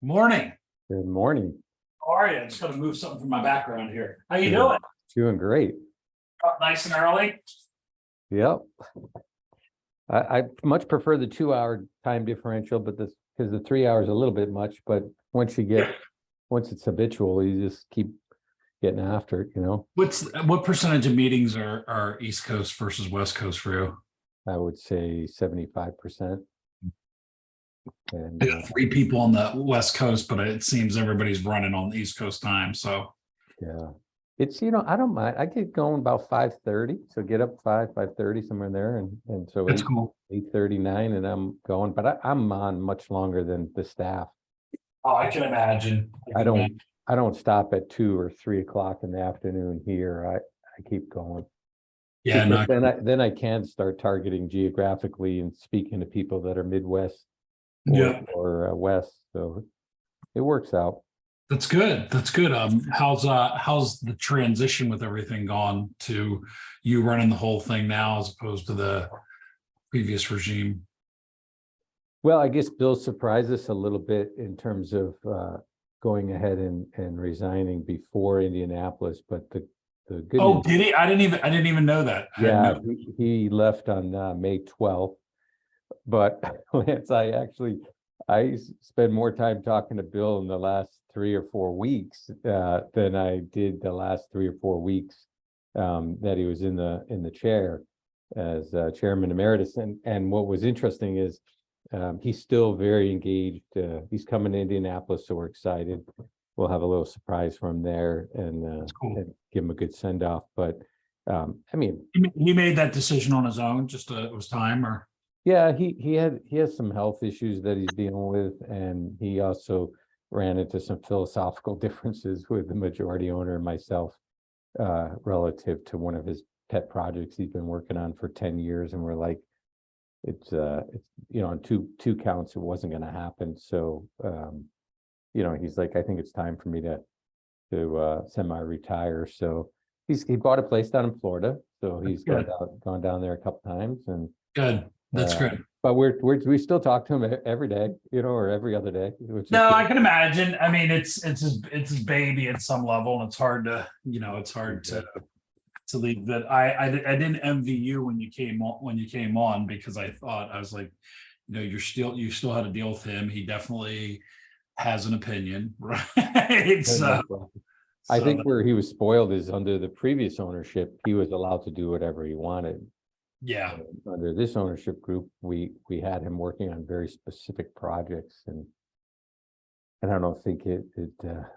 Morning. Good morning. How are you? I just got to move something from my background here. How you Doing- doing? Doing great. Up nice and early? Yep. I much prefer the 2 hour time differential, but because the 3 hours is a little bit much, but once it's habitual, you just keep getting after it, What percentage of meetings are East Coast versus West Coast for you? I would say 75%. And I got three people on the West Coast, but it seems everybody's running on the East Coast time. So yeah, it's, I don't mind. I get going about 5:30. So get up 5:30 somewhere in there. And so that's cool. 8:39 and I'm going, but I'm on much longer than the staff. Oh, I can imagine. I don't stop at 2 or 3 o'clock in the afternoon here. I keep going. Yeah, no, Then I can start targeting geographically and speaking to people that are Midwest or West. So it works out. that's good. That's good. How's the transition with everything gone to you running the whole thing now as opposed to the previous regime? Well, I guess Bill surprised us a little bit in terms of going ahead and resigning before Indianapolis, but the good Oh, news, did he? I didn't even know that. yeah, he left on May 12th. But Lance, I spend more time talking to Bill in the last 3 or 4 weeks than I did the last 3 or 4 weeks that he was in the chair as chairman emeritus. And what was interesting is he's still very engaged. He's coming to Indianapolis, so we're excited. We'll have a little surprise for him there and give him a good send off. But I mean, he made that decision on his own. Just it was time, or yeah, he has some health issues that he's dealing with, and he also ran into some philosophical differences with the majority owner and myself relative to one of his pet projects he's been working on for 10 years, and we're like, it's on two counts it wasn't going to happen. So he's like, I think it's time for me to semi-retire. So he bought a place down in Florida, so he's gone down there a couple times, and good. That's great. But we still talk to him every day, or every other day. No, I can imagine. I mean, it's his baby at some level, and it's hard to leave that. I didn't envy you when you came on because I was like, you still had to deal with him. He definitely has an opinion, right? I think where he was spoiled is under the previous ownership, he was allowed to do whatever he wanted. Yeah. Under this ownership group, we had him working on very specific projects, and I don't think it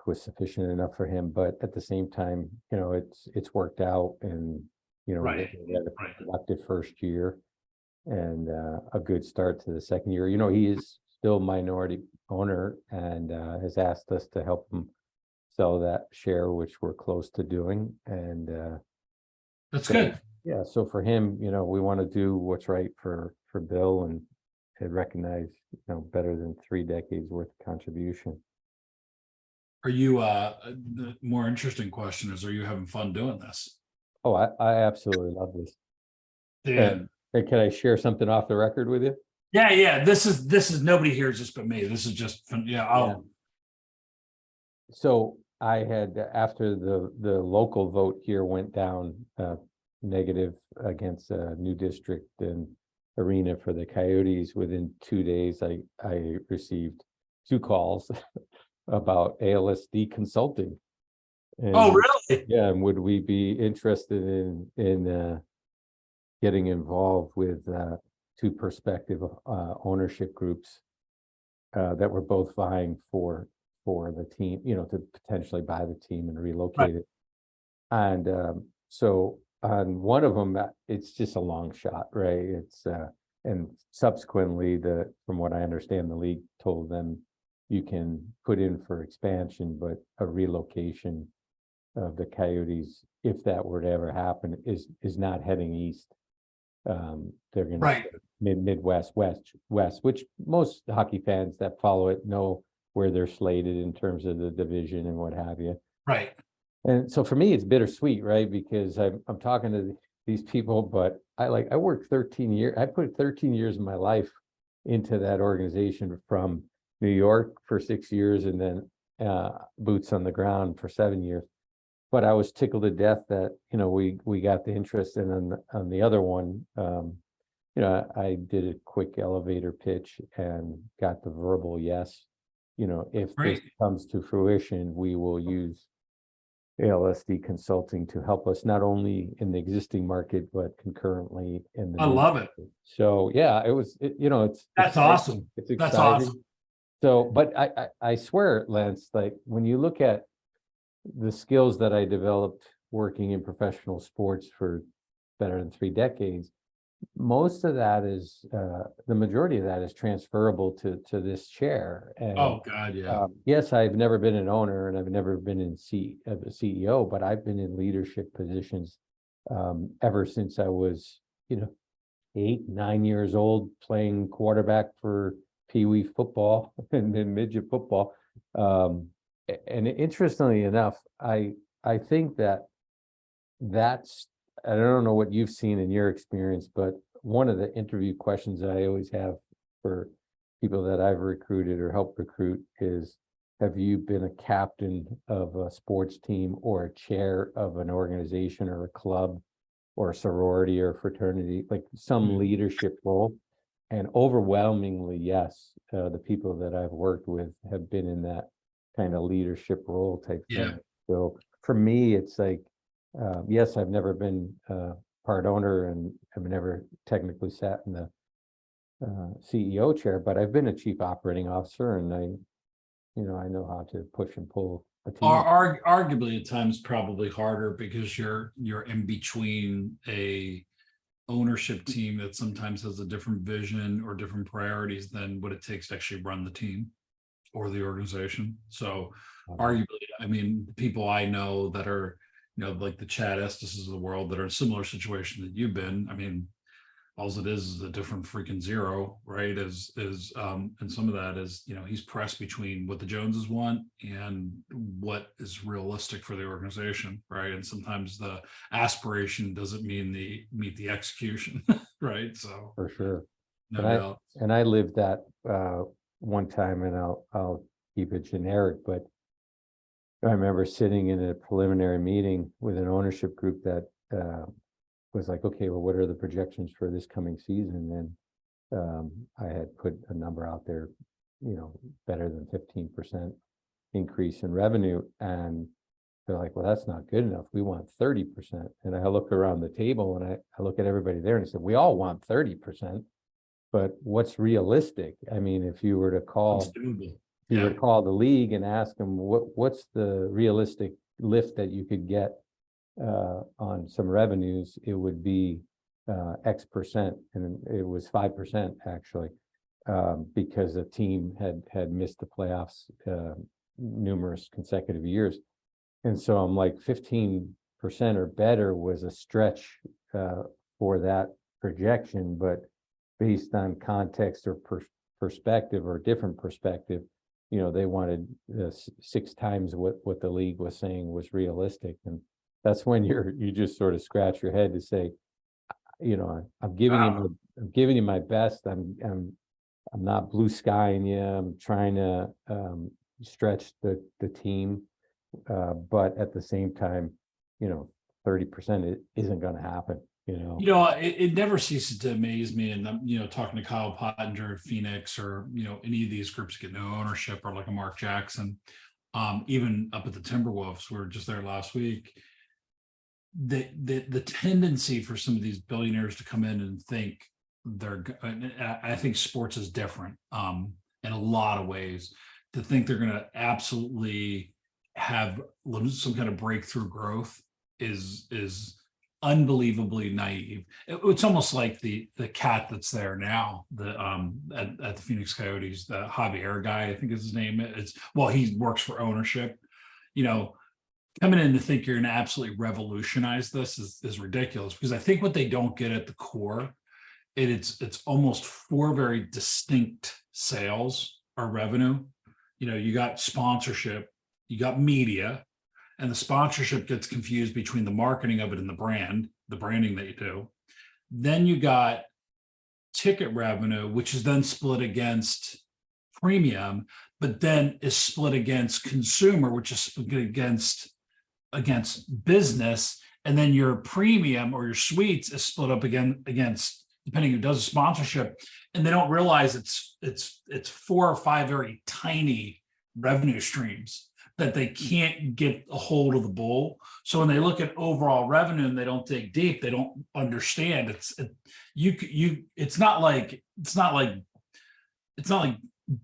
was sufficient enough for him. But at the same time, it's worked out, and Right. we had a productive first year and a good start to the second year. He is still minority owner and has asked us to help him sell that share, which we're close to doing, and that's good. Yeah, so for him, we want to do what's right for Bill and recognize, better than 3 decades worth of contribution. Are you the more interesting question is, are you having fun doing this? Oh, I absolutely love this. Yeah. And can I share something off the record with you? Yeah. This is nobody hears this but me. This is just fun. Yeah. So I had, after the local vote here went down negative against a new district and arena for the Coyotes, within 2 days, I received 2 calls about ALSD consulting. And, oh, really? Yeah, and would we be interested in getting involved with 2 prospective ownership groups that were both vying for the team, to potentially buy the team and relocate it. And so on one of them, it's just a long shot, right? It's and subsequently, from what I understand, the league told them you can put in for expansion, but a relocation of the Coyotes, if that were to ever happen, is not heading east. They're going to Midwest, west, which most hockey fans that follow it know where they're slated in terms of the division and what have you. Right. And so for me, it's bittersweet, right? Because I'm talking to these people, but I worked 13 years. I put 13 years of my life into that organization, from New York for 6 years, and then boots on the ground for 7 years. But I was tickled to death that, we got the interest, and on the other one, I did a quick elevator pitch and got the verbal yes. If this Right. comes to fruition, we will use ALSD Consulting to help us not only in the existing market, but concurrently in the I new love it. market. So yeah, it's That's exciting. awesome. It's That's exciting. awesome. So, but I swear, Lance, like when you look at the skills that I developed working in professional sports for better than 3 decades, most of that is the majority of that is transferable to this chair. And Oh God, yeah. yes, I've never been an owner and I've never been a CEO, but I've been in leadership positions ever since I was, 8, 9 years old, playing quarterback for Pee Wee football and then midget football. And interestingly enough, I think that's, I don't know what you've seen in your experience, but one of the interview questions I always have for people that I've recruited or helped recruit is, have you been a captain of a sports team or a chair of an organization or a club or a sorority or fraternity, like some leadership role? And overwhelmingly, yes, the people that I've worked with have been in that kind of leadership role type Yeah. thing. So for me, it's like, yes, I've never been part owner and I've never technically sat in the CEO chair, but I've been a chief operating officer, and I know how to push and pull a team. Arguably at times probably harder because you're in between a ownership team that sometimes has a different vision or different priorities than what it takes to actually run the team or the organization. So arguably, I mean, the people I know that are, like the Chad Estes of the world that are in a similar situation that you've been, I mean, all it is a different freaking zero, right? And some of that is, he's pressed between what the Joneses want and what is realistic for the organization, right? And sometimes the aspiration doesn't meet the execution, right? So For sure. no And doubt. I lived that one time, and I'll keep it generic, but I remember sitting in a preliminary meeting with an ownership group that was like, okay, well, what are the projections for this coming season? And I had put a number out there, better than 15% increase in revenue. And they're like, well, that's not good enough. We want 30%. And I look around the table and I look at everybody there and I said, we all want 30%, but what's realistic? I mean, if you were to call, you would call the league and ask them what's the realistic lift that you could get on some revenues, it would be X percent, and it was 5% actually, because the team had missed the playoffs numerous consecutive years. And so I'm like, 15% or better was a stretch for that projection, but based on context or perspective or different perspective, they wanted 6 times what the league was saying was realistic. And that's when you just sort of scratch your head to say, I'm giving you my best. I'm not blue skying you. I'm trying to stretch the team, but at the same time, 30% isn't going to happen. It never ceases to amaze me. And talking to Kyle Pottinger at Phoenix, or any of these groups get no ownership, or like a Mark Jackson, even up at the Timberwolves, we were just there last week. The tendency for some of these billionaires to come in and think I think sports is different in a lot of ways, to think they're going to absolutely have some kind of breakthrough growth is unbelievably naive. It's almost like the cat that's there now, at the Phoenix Coyotes, the Javier guy, I think is his name. He works for ownership. Coming in to think you're going to absolutely revolutionize this is ridiculous, because I think what they don't get at the core, it's almost 4 very distinct sales or revenue. You got sponsorship, you got media, and the sponsorship gets confused between the marketing of it and the branding that you do. Then you got ticket revenue, which is then split against premium, but then is split against consumer, which is split against business, and then your premium or your suites is split up again against, depending who does a sponsorship, and they don't realize it's 4 or 5 very tiny revenue streams that they can't get a hold of the bull. So when they look at overall revenue and they don't dig deep, they don't understand. It's not like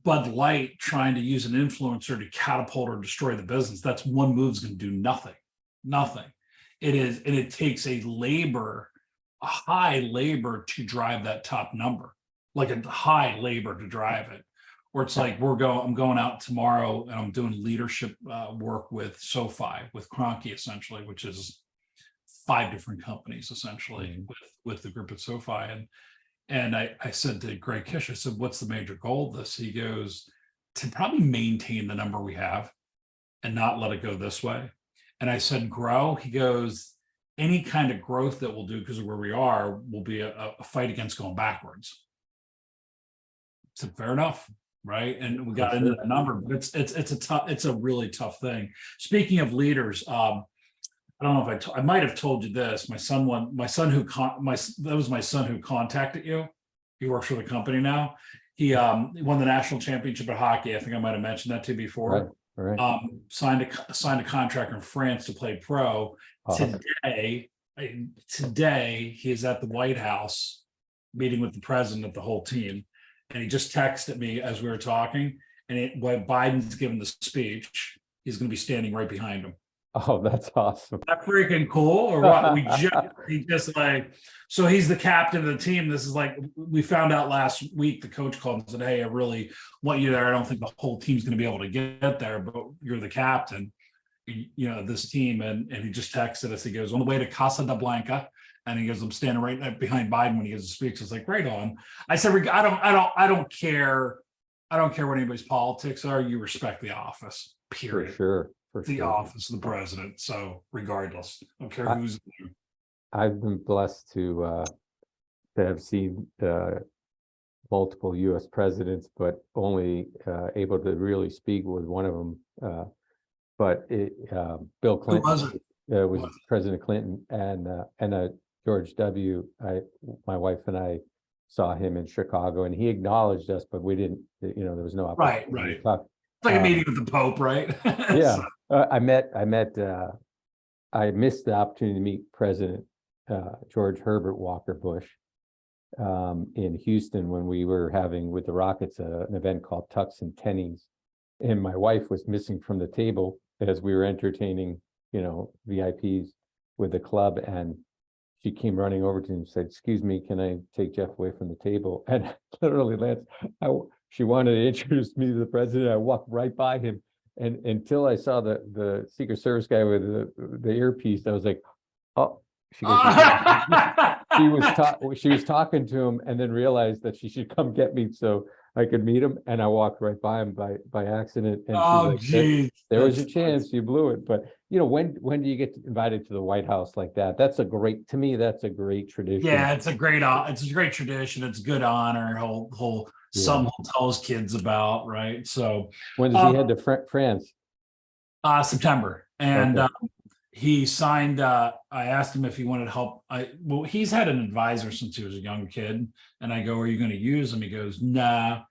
Bud Light trying to use an influencer to catapult or destroy the business. That's one move's going to do nothing. It is, and it takes a high labor to drive that top number, like a high labor to drive it. Where it's like I'm going out tomorrow and I'm doing leadership work with SoFi, with Kroenke essentially, which is 5 different companies essentially with the group at SoFi. And I said to Greg Kish, I said, what's the major goal of this? He goes, to probably maintain the number we have and not let it go this way. And I said, grow. He goes, any kind of growth that we'll do because of where we are will be a fight against going backwards. I said, fair enough. Right. And we got into that number, but it's a really tough thing. Speaking of leaders, I don't know if I might have told you this. My son who contacted you. He works for the company now. He won the national championship of hockey. I think I might have mentioned that to you before. Right. Signed a contract in France to play pro. Awesome. Today he is at the White House meeting with the president of the whole team. And he just texted me as we were talking. And while Biden's giving the speech, he's going to be standing right behind him. Oh, that's awesome. Isn't that freaking cool? Or what? So he's the captain of the team. This is like, we found out last week, the coach called and said, hey, I really want you there. I don't think the whole team's going to be able to get there, but you're the captain, this team. And he just texted us. He goes, on the way to Casa de Blanca. And he goes, I'm standing right behind Biden when he gives a speech. It's like, right on. I said, I don't care what anybody's politics are. You respect the office, period. For sure. Office of the president. So regardless, I don't care who's there. I've been blessed to have seen multiple U.S. presidents, but only able to really speak with one of them. But Bill Clinton was President Clinton, and George W. My wife and I saw him in Chicago, and he acknowledged us, but we didn't. There was no opportunity. Right. It's like a meeting with the Pope, right? Yeah, I missed the opportunity to meet President George Herbert Walker Bush in Houston when we were having with the Rockets an event called Tucks and Tennies, and my wife was missing from the table as we were entertaining VIPs with the club, and she came running over to him and said, excuse me, can I take Jeff away from the table? And literally, Lance, she wanted to introduce me to the president. I walked right by him. And until I saw the Secret Service guy with the earpiece, I was like, oh, she goes, she was talking to him and then realized that she should come get me so I could meet him. And I walked right by him by accident. And geez. There was a chance, you blew it. But when do you get invited to the White House like that? That's a great tradition. Yeah, it's a great tradition. It's good honor. Whole some will tell his kids about, right? So when does he head to France? September. And he signed, I asked him if he wanted help. He's had an advisor since he was a young kid. And I go, are you going to use him? He goes, nah.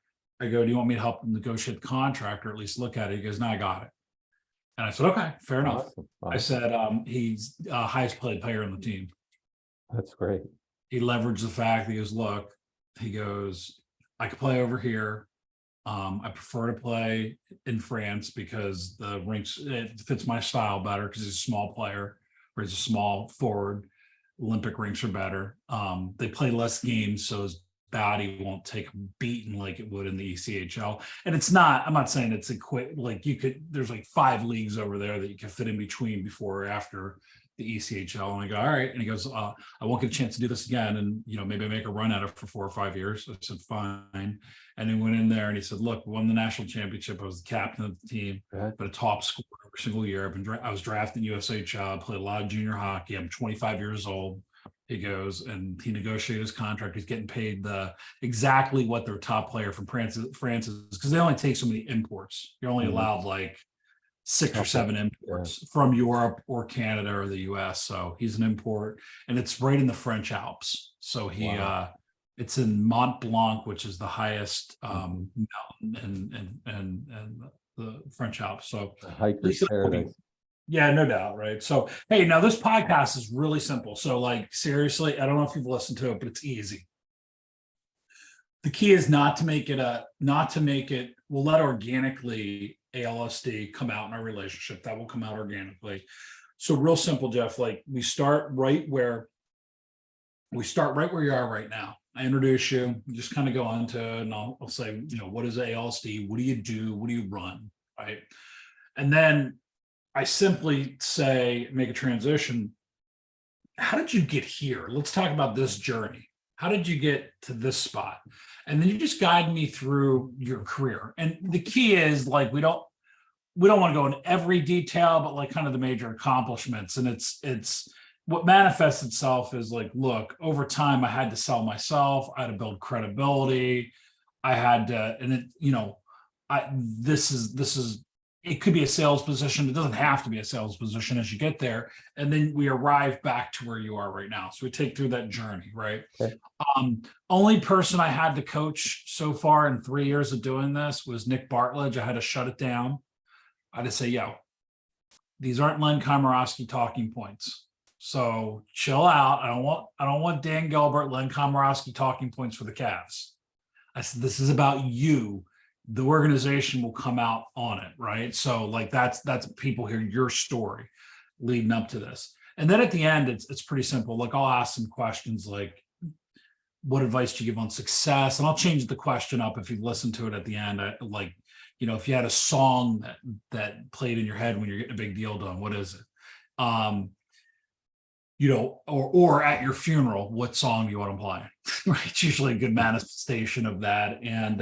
I go, do you want me to help him negotiate the contract or at least look at it? He goes, no, I got it. And I said, okay, fair enough. Awesome. I said, he's highest paid player on the team. That's great. He leveraged the fact, he goes, look, I could play over here. I prefer to play in France because the rinks, it fits my style better because he's a small player or he's a small forward. Olympic rinks are better. They play less games, so his body won't take a beating like it would in the ECHL. And I'm not saying it's there's like 5 leagues over there that you can fit in between before or after the ECHL. And I go, all right. And he goes, I won't get a chance to do this again. And, maybe I make a run at it for 4 or 5 years. I said, fine. And he went in there and he said, look, we won the national championship. I was the captain of the team, but a top scorer every single year. I was drafted in USHL, played a lot of junior hockey. I'm 25 years old. He goes and he negotiated his contract. He's getting paid exactly what their top player from France is, because they only take so many imports. You're only allowed like 6 or 7 imports from Europe or Canada or the US. So he's an import, and it's right in the French Alps. So it's in Mont Blanc, which is the highest mountain and the French Alps. So hiker's paradise. yeah, no doubt. Right. So, hey, now this podcast is really simple. So, like, seriously, I don't know if you've listened to it, but it's easy. The key is not to make it, we'll let organically ALSD come out in our relationship. That will come out organically. So, real simple, Jeff, like we start right where you are right now. I introduce you, just kind of go on to, and I'll say, what is ALSD? What do you do? What do you run? Right. And then I simply say, make a transition. How did you get here? Let's talk about this journey. How did you get to this spot? And then you just guide me through your career. And the key is, like, we don't want to go in every detail, but like kind of the major accomplishments. And it's what manifests itself is like, look, over time, I had to sell myself. I had to build credibility. I had to, and this is it could be a sales position. It doesn't have to be a sales position as you get there. And then we arrive back to where you are right now. So we take through that journey, right? Okay. Only person I had to coach so far in 3 years of doing this was Nick Bartlett. I had to shut it down. I had to say, these aren't Len Komorowski talking points. So chill out. I don't want Dan Gilbert, Len Komorowski talking points for the Cavs. I said, this is about you. The organization will come out on it, right? So like that's people hear your story leading up to this. And then at the end, it's pretty simple. Like I'll ask some questions like, what advice do you give on success? And I'll change the question up if you listen to it at the end. If you had a song that played in your head when you're getting a big deal done, what is it? Or at your funeral, what song do you want to play? Right? It's usually a good manifestation of that. And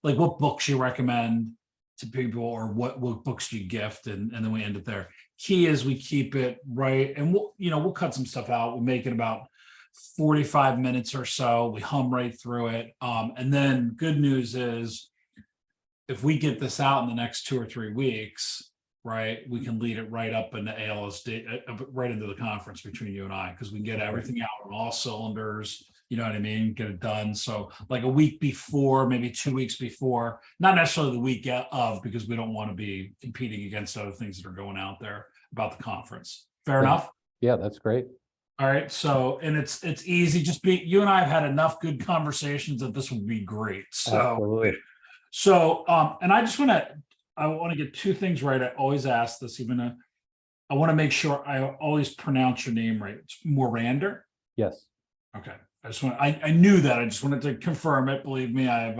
like what books you recommend to people, or what books do you gift, and then we end it there. Key is we keep it right, and we'll cut some stuff out. We'll make it about 45 minutes or so. We hum right through it. And then good news is, if we get this out in the next 2 or 3 weeks, right, we can lead it right up into ALSD, right into the conference between you and I, because we can get everything out on all cylinders. You know what I mean? Get it done. So like a week before, maybe 2 weeks before, not necessarily the week of, because we don't want to be competing against other things that are going out there about the conference. Fair enough? Yeah, that's great. All right. So, and it's easy. You and I have had enough good conversations that this would be great. So, absolutely. So, and I want to get 2 things right. I always ask this, I want to make sure I always pronounce your name right. It's Morander. Yes. Okay. I knew that. I just wanted to confirm it. Believe me, I've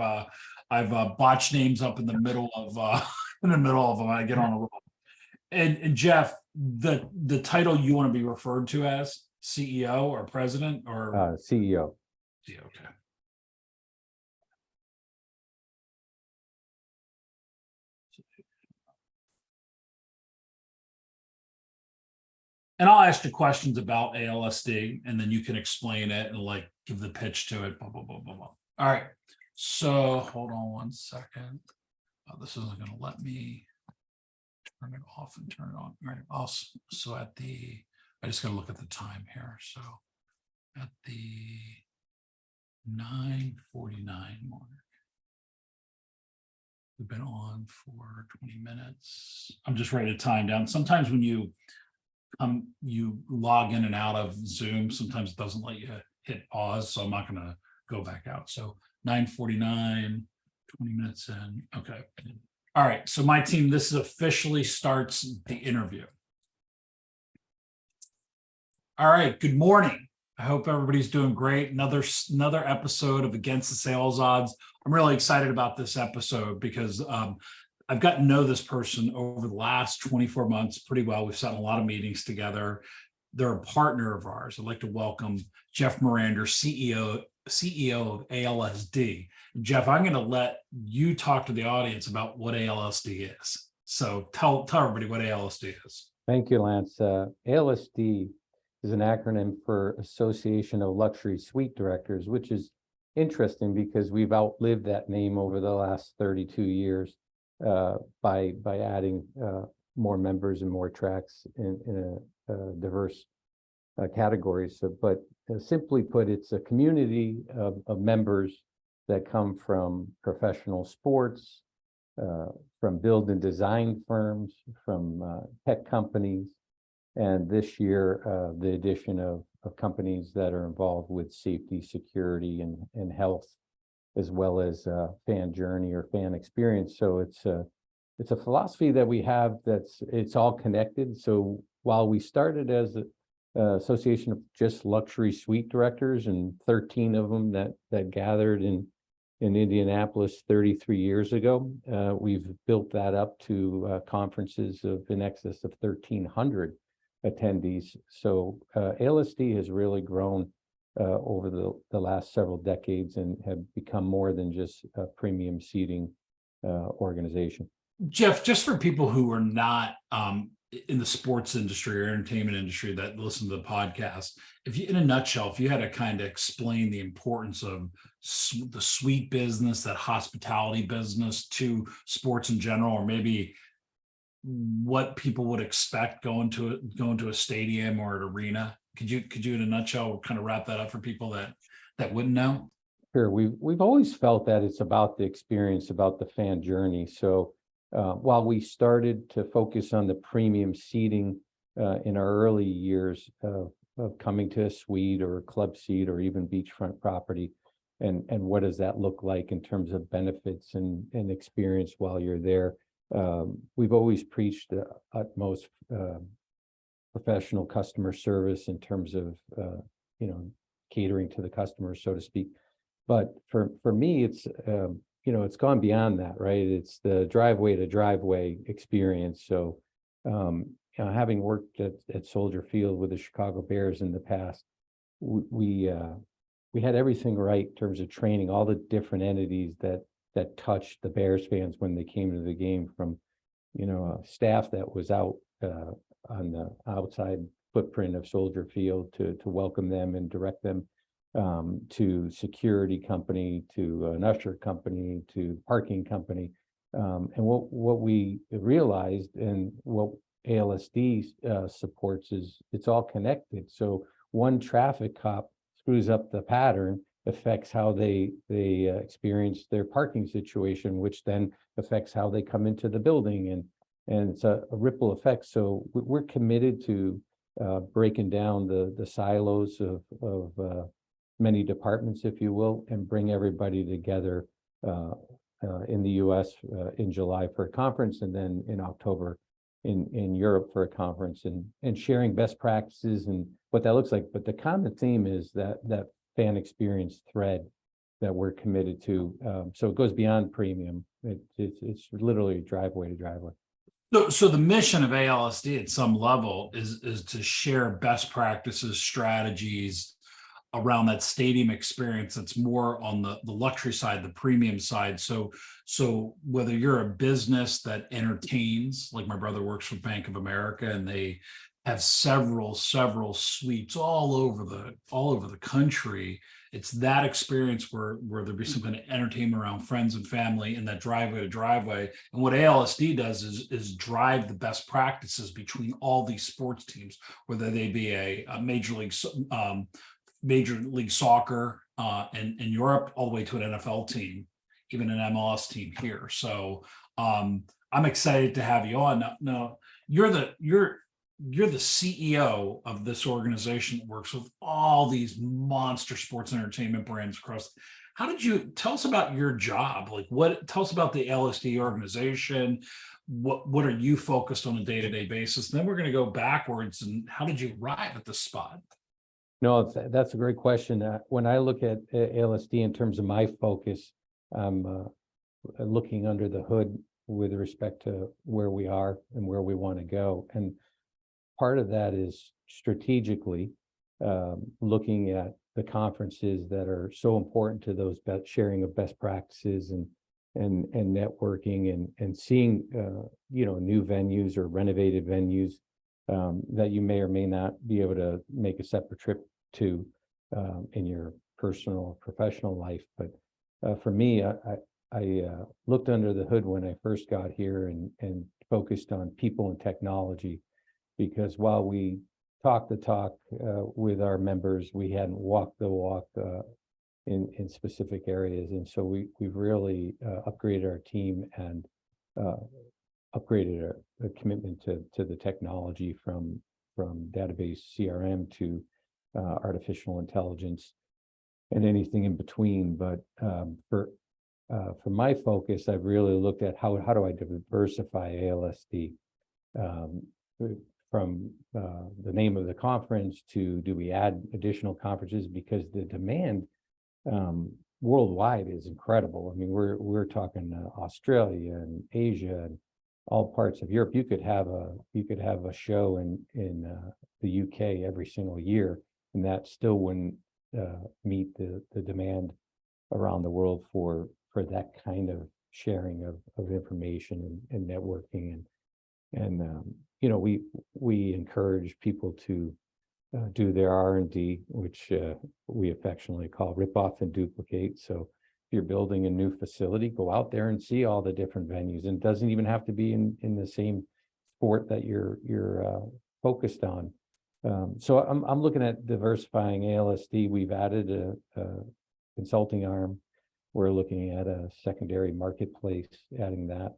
botched names up in the middle of them. I get on a roll. And Jeff, the title you want to be referred to as CEO or president or CEO. Yeah, okay. And I'll ask you questions about ALSD, and then you can explain it and like give the pitch to it. Blah, blah, blah, blah, blah. All right. So hold on one second. This isn't going to let me turn it off and turn it on. All right. So I just got to look at the time here. So at the 9:49 mark, we've been on for 20 minutes. I'm just writing a time down. Sometimes when you log in and out of Zoom, sometimes it doesn't let you hit pause. So I'm not going to go back out. So 9:49, 20 minutes in. Okay. All right. So my team, this officially starts the interview. All right. Good morning. I hope everybody's doing great. Another episode of Against the Sales Odds. I'm really excited about this episode because I've gotten to know this person over the last 24 months pretty well. We've sat in a lot of meetings together. They're a partner of ours. I'd like to welcome Jeff Morander, CEO of ALSD. Jeff, I'm going to let you talk to the audience about what ALSD is. So tell everybody what ALSD is. Thank you, Lance. ALSD is an acronym for Association of Luxury Suite Directors, which is interesting because we've outlived that name over the last 32 years by adding more members and more tracks in a diverse categories. So, but simply put, it's a community of members that come from professional sports, from build and design firms, from tech companies, and this year the addition of companies that are involved with safety, security, and health, as well as fan journey or fan experience. So it's a philosophy that we have it's all connected. So while we started as a association of just luxury suite directors, and 13 of them that gathered in Indianapolis 33 years ago, we've built that up to conferences of in excess of 1,300 attendees. So ALSD has really grown over the last several decades and have become more than just a premium seating organization. Jeff, just for people who are not in the sports industry or entertainment industry that listen to the podcast, if you, in a nutshell, if you had to kind of explain the importance of the suite business, that hospitality business to sports in general, or maybe what people would expect going to a stadium or an arena, could you in a nutshell kind of wrap that up for people that wouldn't know? Sure. We've always felt that it's about the experience, about the fan journey. So while we started to focus on the premium seating in our early years of coming to a suite or a club seat or even beachfront property, and what does that look like in terms of benefits and experience while you're there, we've always preached the utmost professional customer service in terms of catering to the customers, so to speak. But for me, it's it's gone beyond that, right? It's the driveway to driveway experience. So, having worked at Soldier Field with the Chicago Bears in the past, we had everything right in terms of training all the different entities that touched the Bears fans when they came to the game, from staff that was out on the outside footprint of Soldier Field to welcome them and direct them, to security company, to an usher company, to parking company. And what we realized, and what ALSD supports, is it's all connected. So one traffic cop screws up the pattern, affects how they experience their parking situation, which then affects how they come into the building, and it's a ripple effect. So we're committed to breaking down the silos of many departments, if you will, and bring everybody together in the US in July for a conference, and then in October in Europe for a conference, and sharing best practices and what that looks like. But the common theme is that fan experience thread that we're committed to. So it goes beyond premium. It's literally driveway to driveway. So the mission of ALSD at some level is to share best practices, strategies around that stadium experience that's more on the luxury side, the premium side. So whether you're a business that entertains, like my brother works for Bank of America, and they have several suites all over the country, it's that experience where there'll be some kind of entertainment around friends and family in that driveway to driveway. And what ALSD does is drive the best practices between all these sports teams, whether they be a Major League Soccer in Europe, all the way to an NFL team, even an MLS team here. So I'm excited to have you on. Now you're the CEO of this organization that works with all these monster sports entertainment brands across. How did you tell us about your job? Tell us about the LSD organization. What are you focused on a day-to-day basis? And then we're going to go backwards, and how did you arrive at this spot? No, that's a great question. When I look at ALSD in terms of my focus, I'm looking under the hood with respect to where we are and where we want to go. And part of that is strategically looking at the conferences that are so important to those sharing of best practices and networking, and seeing new venues or renovated venues that you may or may not be able to make a separate trip to in your personal or professional life. But for me, I looked under the hood when I first got here and focused on people and technology, because while we talk the talk with our members, we hadn't walked the walk in specific areas. And so we've really upgraded our team and upgraded a commitment to the technology from database CRM to artificial intelligence and anything in between. But for my focus, I've really looked at how do I diversify ALSD from the name of the conference to do we add additional conferences, because the demand worldwide is incredible. I mean, we're talking Australia and Asia and all parts of Europe. You could have a show in the UK every single year, and that still wouldn't meet the demand around the world for that kind of sharing of information and networking. And you know, we encourage people to do their R&D, which we affectionately call rip off and duplicate. So if you're building a new facility, go out there and see all the different venues. And it doesn't even have to be in the same sport that you're focused on. So I'm looking at diversifying ALSD. We've added a consulting arm. We're looking at a secondary marketplace, adding that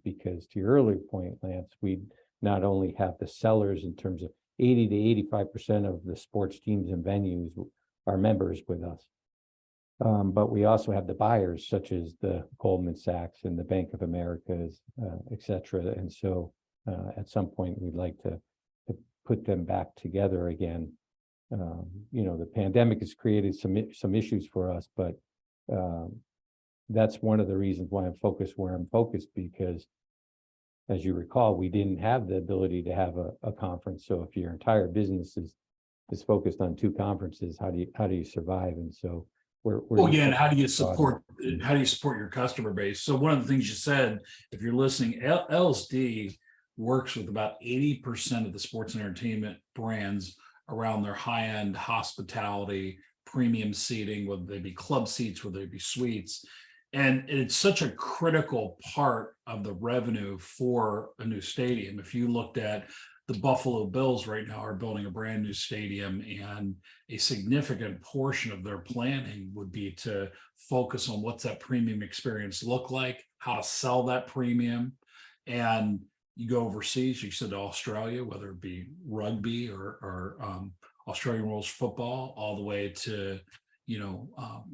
because to your earlier point, Lance, we not only have the sellers in terms of 80 to 85% of the sports teams and venues are members with us. But we also have the buyers, such as the Goldman Sachs and the Bank of Americas, et cetera. And so at some point, we'd like to put them back together again. You know, the pandemic has created some issues for us, but that's one of the reasons why I'm focused where I'm focused, because as you recall, we didn't have the ability to have a conference. So if your entire business is focused on two conferences, how do you survive? And so we're and how do you support your customer base? So one of the things you said, if you're listening, LSD works with about 80% of the sports and entertainment brands around their high-end hospitality, premium seating, whether they be club seats, whether they be suites. And it's such a critical part of the revenue for a new stadium. If you looked at the Buffalo Bills right now are building a brand new stadium, and a significant portion of their planning would be to focus on what's that premium experience look like, how to sell that premium. And you go overseas, you said to Australia, whether it be rugby or Australian rules football, all the way to, you know,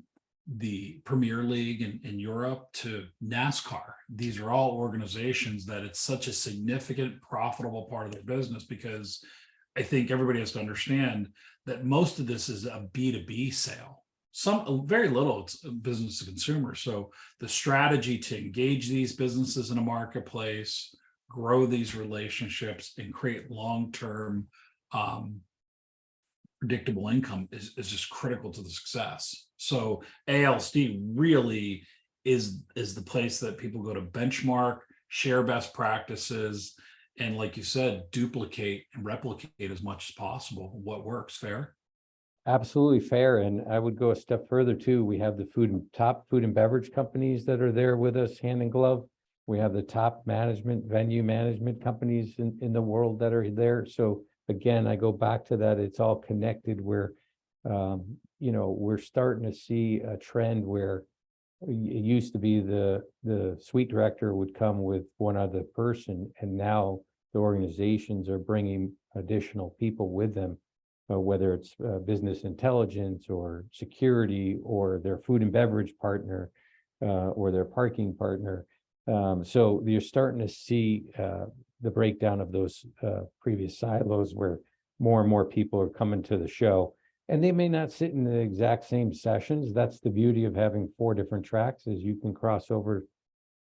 the Premier League in Europe to NASCAR. These are all organizations that it's such a significant, profitable part of their business, because I think everybody has to understand that most of this is a B2B sale. Very little, it's business to consumer. So the strategy to engage these businesses in a marketplace, grow these relationships, and create long-term predictable income is just critical to the success. So ALSD really is the place that people go to benchmark, share best practices, and like you said, duplicate and replicate as much as possible what works. Fair? Absolutely fair. And I would go a step further too. We have the top food and beverage companies that are there with us hand in glove. We have the top venue management companies in the world that are there. So again, I go back to that. It's all connected where, you know, we're starting to see a trend where it used to be the suite director would come with one other person, and now the organizations are bringing additional people with them, whether it's business intelligence or security or their food and beverage partner or their parking partner. So you're starting to see the breakdown of those previous silos where more and more people are coming to the show, and they may not sit in the exact same sessions. That's the beauty of having 4 different tracks, is you can cross over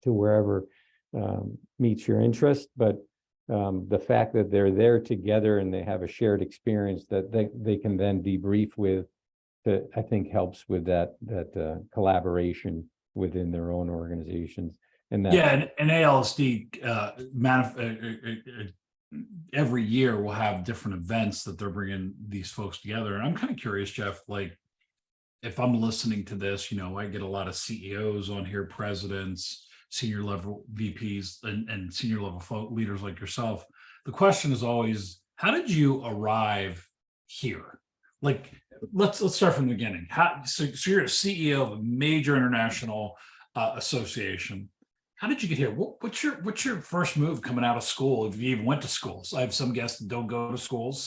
to wherever meets your interest. But the fact that they're there together and they have a shared experience that they can then debrief with, that I think helps with that collaboration within their own organizations. And that, and ALSD every year we'll have different events that they're bringing these folks together. And I'm kind of curious, Jeff, like if I'm listening to this, I get a lot of CEOs on here, presidents, senior level VPs, and senior level leaders like yourself. The question is always, how did you arrive here? Like, let's start from the beginning. So you're a CEO of a major international association. How did you get here? What's your first move coming out of school? If you even went to schools, I have some guests that don't go to schools,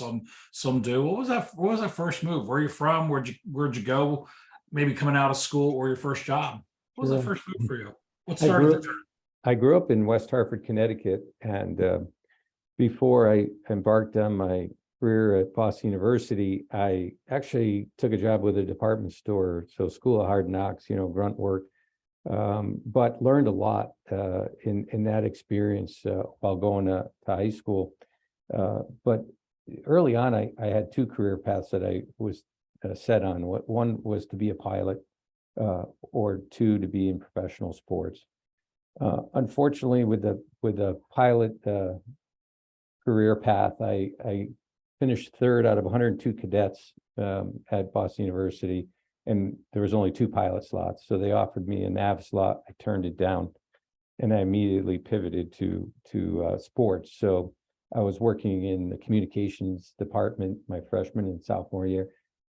some do. What was that first move? Where are you from? Where'd you go? Maybe coming out of school or your first job. What was that first move for you? What started the journey? I grew up in West Hartford, Connecticut, and before I embarked on my career at Boston University, I actually took a job with a department store, so School of Hard Knocks, grunt work. But learned a lot in that experience while going to high school. But early on, I had two career paths that I was set on. One was to be a pilot, or two, to be in professional sports. Unfortunately, with the pilot career path, I finished third out of 102 cadets at Boston University. And there was only 2 pilot slots. So they offered me a nav slot. I turned it down, and I immediately pivoted to sports. So I was working in the communications department my freshman and sophomore year.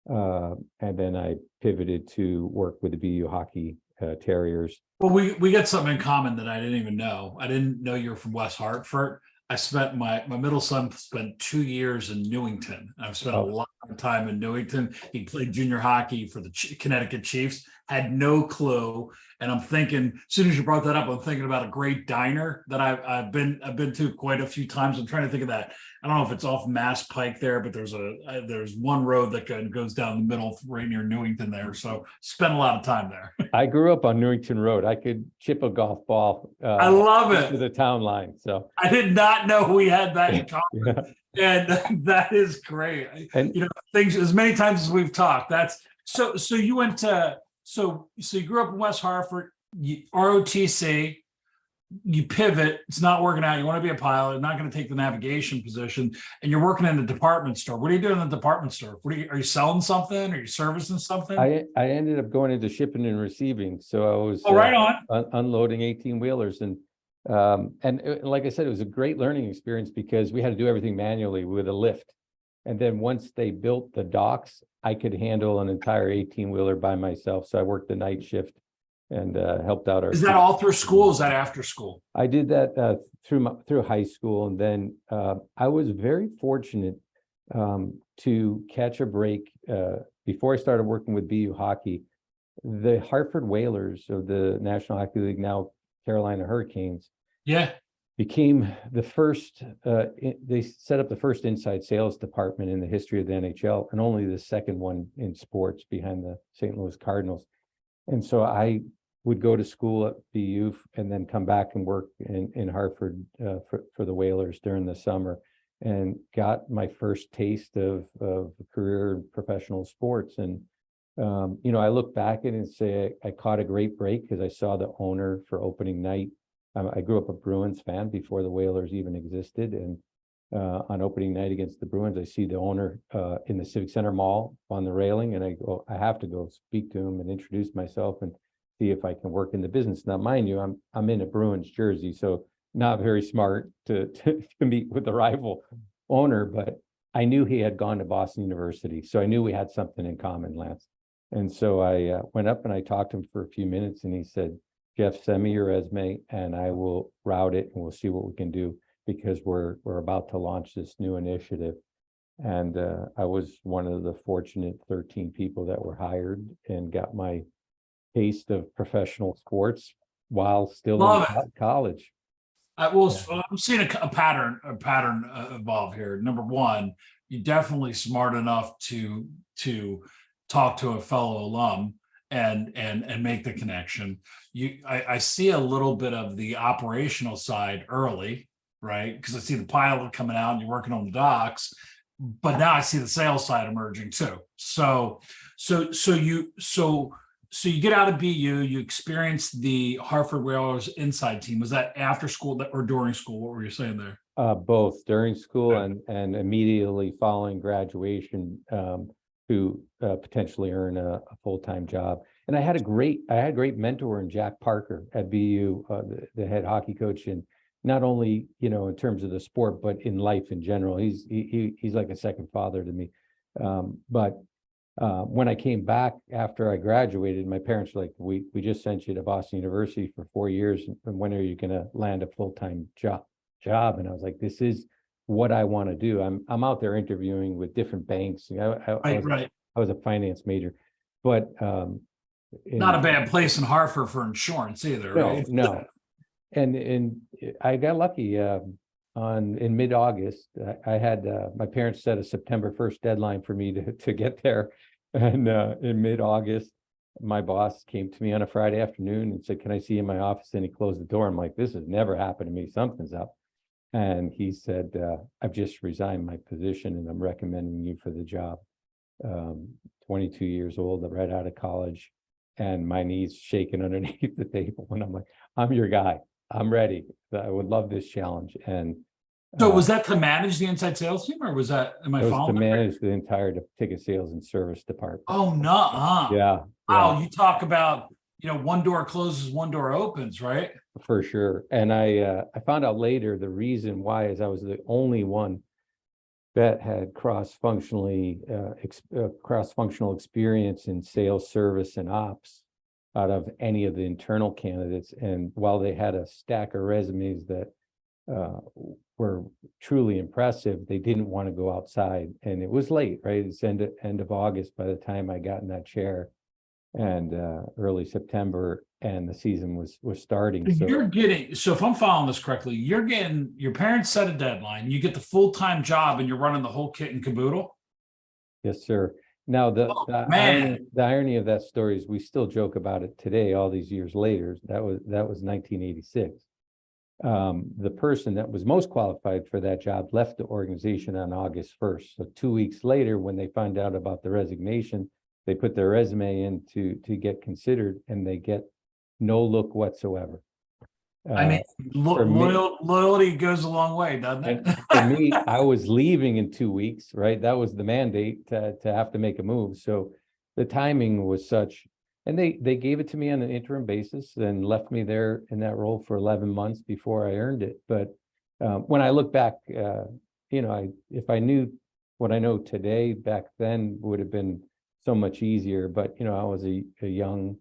And then I pivoted to work with the BU hockey Terriers. Well, we got something in common that I didn't even know. I didn't know you were from West Hartford. I spent my middle son spent 2 years in Newington. I've spent a lot of time in Newington. He played junior hockey for the Connecticut Chiefs. Had no clue. And I'm thinking, as soon as you brought that up, I'm thinking about a great diner that I've been to quite a few times. I'm trying to think of that. I don't know if it's off Mass Pike there, but there's one road that goes down the middle right near Newington there. So spent a lot of time there. I grew up on Newington Road. I could chip a golf ball. I love it. To the town line. So I did not know we had that in common. Yeah. And that is great. And things as many times as we've talked. That's so you went to so you grew up in West Hartford, ROTC, you pivot, it's not working out. You want to be a pilot, you're not going to take the navigation position, and you're working in a department store. What are you doing in the department store? Are you selling something? Are you servicing something? I ended up going into shipping and receiving. So I was right on unloading 18-wheelers. And like I said, it was a great learning experience because we had to do everything manually with a lift. And then once they built the docks, I could handle an entire 18-wheeler by myself. So I worked the night shift and helped out our. Is that all through school? Is that after school? I did that through high school, and then I was very fortunate to catch a break before I started working with BU hockey. The Hartford Whalers of the National Hockey League, now Carolina Hurricanes, became the first. They set up the first inside sales department in the history of the NHL, and only the second one in sports behind the St. Louis Cardinals. And so I would go to school at BU and then come back and work in Hartford for the Whalers during the summer, and got my first taste of career in professional sports. And I look back at it and say I caught a great break because I saw the owner for opening night. I grew up a Bruins fan before the Whalers even existed, and on opening night against the Bruins, I see the owner in the Civic Center Mall on the railing, and I go, I have to go speak to him and introduce myself and see if I can work in the business. Now, mind you, I'm in a Bruins jersey, so not very smart to meet with the rival owner, but I knew he had gone to Boston University, so I knew we had something in common, Lance. And so I went up and I talked to him for a few minutes, and he said, Jeff, send me your resume and I will route it and we'll see what we can do, because we're about to launch this new initiative. And I was one of the fortunate 13 people that were hired and got my taste of professional sports while still in college. I'm seeing a pattern evolve here. Number one, you're definitely smart enough to talk to a fellow alum and make the connection. I see a little bit of the operational side early, right? Because I see the pilot coming out and you're working on the docks, but now I see the sales side emerging too. So you get out of BU, you experience the Hartford Whalers inside team. Was that after school or during school? What were you saying there? Both during school Okay. and immediately following graduation, to potentially earn a full-time job. And I had a great mentor in Jack Parker at BU, the head hockey coach, and not only, in terms of the sport, but in life in general. He's like a second father to me. But when I came back after I graduated, my parents were like, we just sent you to Boston University for 4 years, and when are you going to land a full-time job? And I was like, this is what I want to do. I'm out there interviewing with different banks. Right. I was a finance major, but Not a in bad place in Hartford for insurance either, right? no. And I got lucky. In mid-August, I had my parents set a September 1st deadline for me to get there, and in mid-August, my boss came to me on a Friday afternoon and said, "Can I see you in my office?" And he closed the door. I'm like, "This has never happened to me. Something's up." And he said, "I've just resigned my position, and I'm recommending you for the job." 22 years old, right out of college, and my knees shaking underneath the table. And I'm like, "I'm your guy. I'm ready. I would love this challenge." And So was that to manage the inside sales team, or was that, am I it was to following that right? manage the entire ticket sales and service department. Oh, no. Yeah, Wow, you talk about, one door closes, one door opens, right? for sure. And I found out later the reason why is I was the only one that had cross-functional experience in sales, service, and ops out of any of the internal candidates. And while they had a stack of resumes that were truly impressive, they didn't want to go outside. And it was late, right? It's end of August by the time I got in that chair, and early September, and the season was starting. So So if I'm following this correctly, your parents set a deadline, you get the full-time job and you're running the whole kit and caboodle? yes, sir. Now Oh, man. the irony of that story is we still joke about it today, all these years later. That was 1986. The person that was most qualified for that job left the organization on August 1st. So 2 weeks later, when they find out about the resignation, they put their resume in to get considered, and they get no look whatsoever. I mean, For me- loyalty goes a long way, doesn't it? And for me, I was leaving in 2 weeks, right? That was the mandate to have to make a move. So the timing was such, and they gave it to me on an interim basis and left me there in that role for 11 months before I earned it. But when I look back, if I knew what I know today, back then would have been so much easier. But I was a young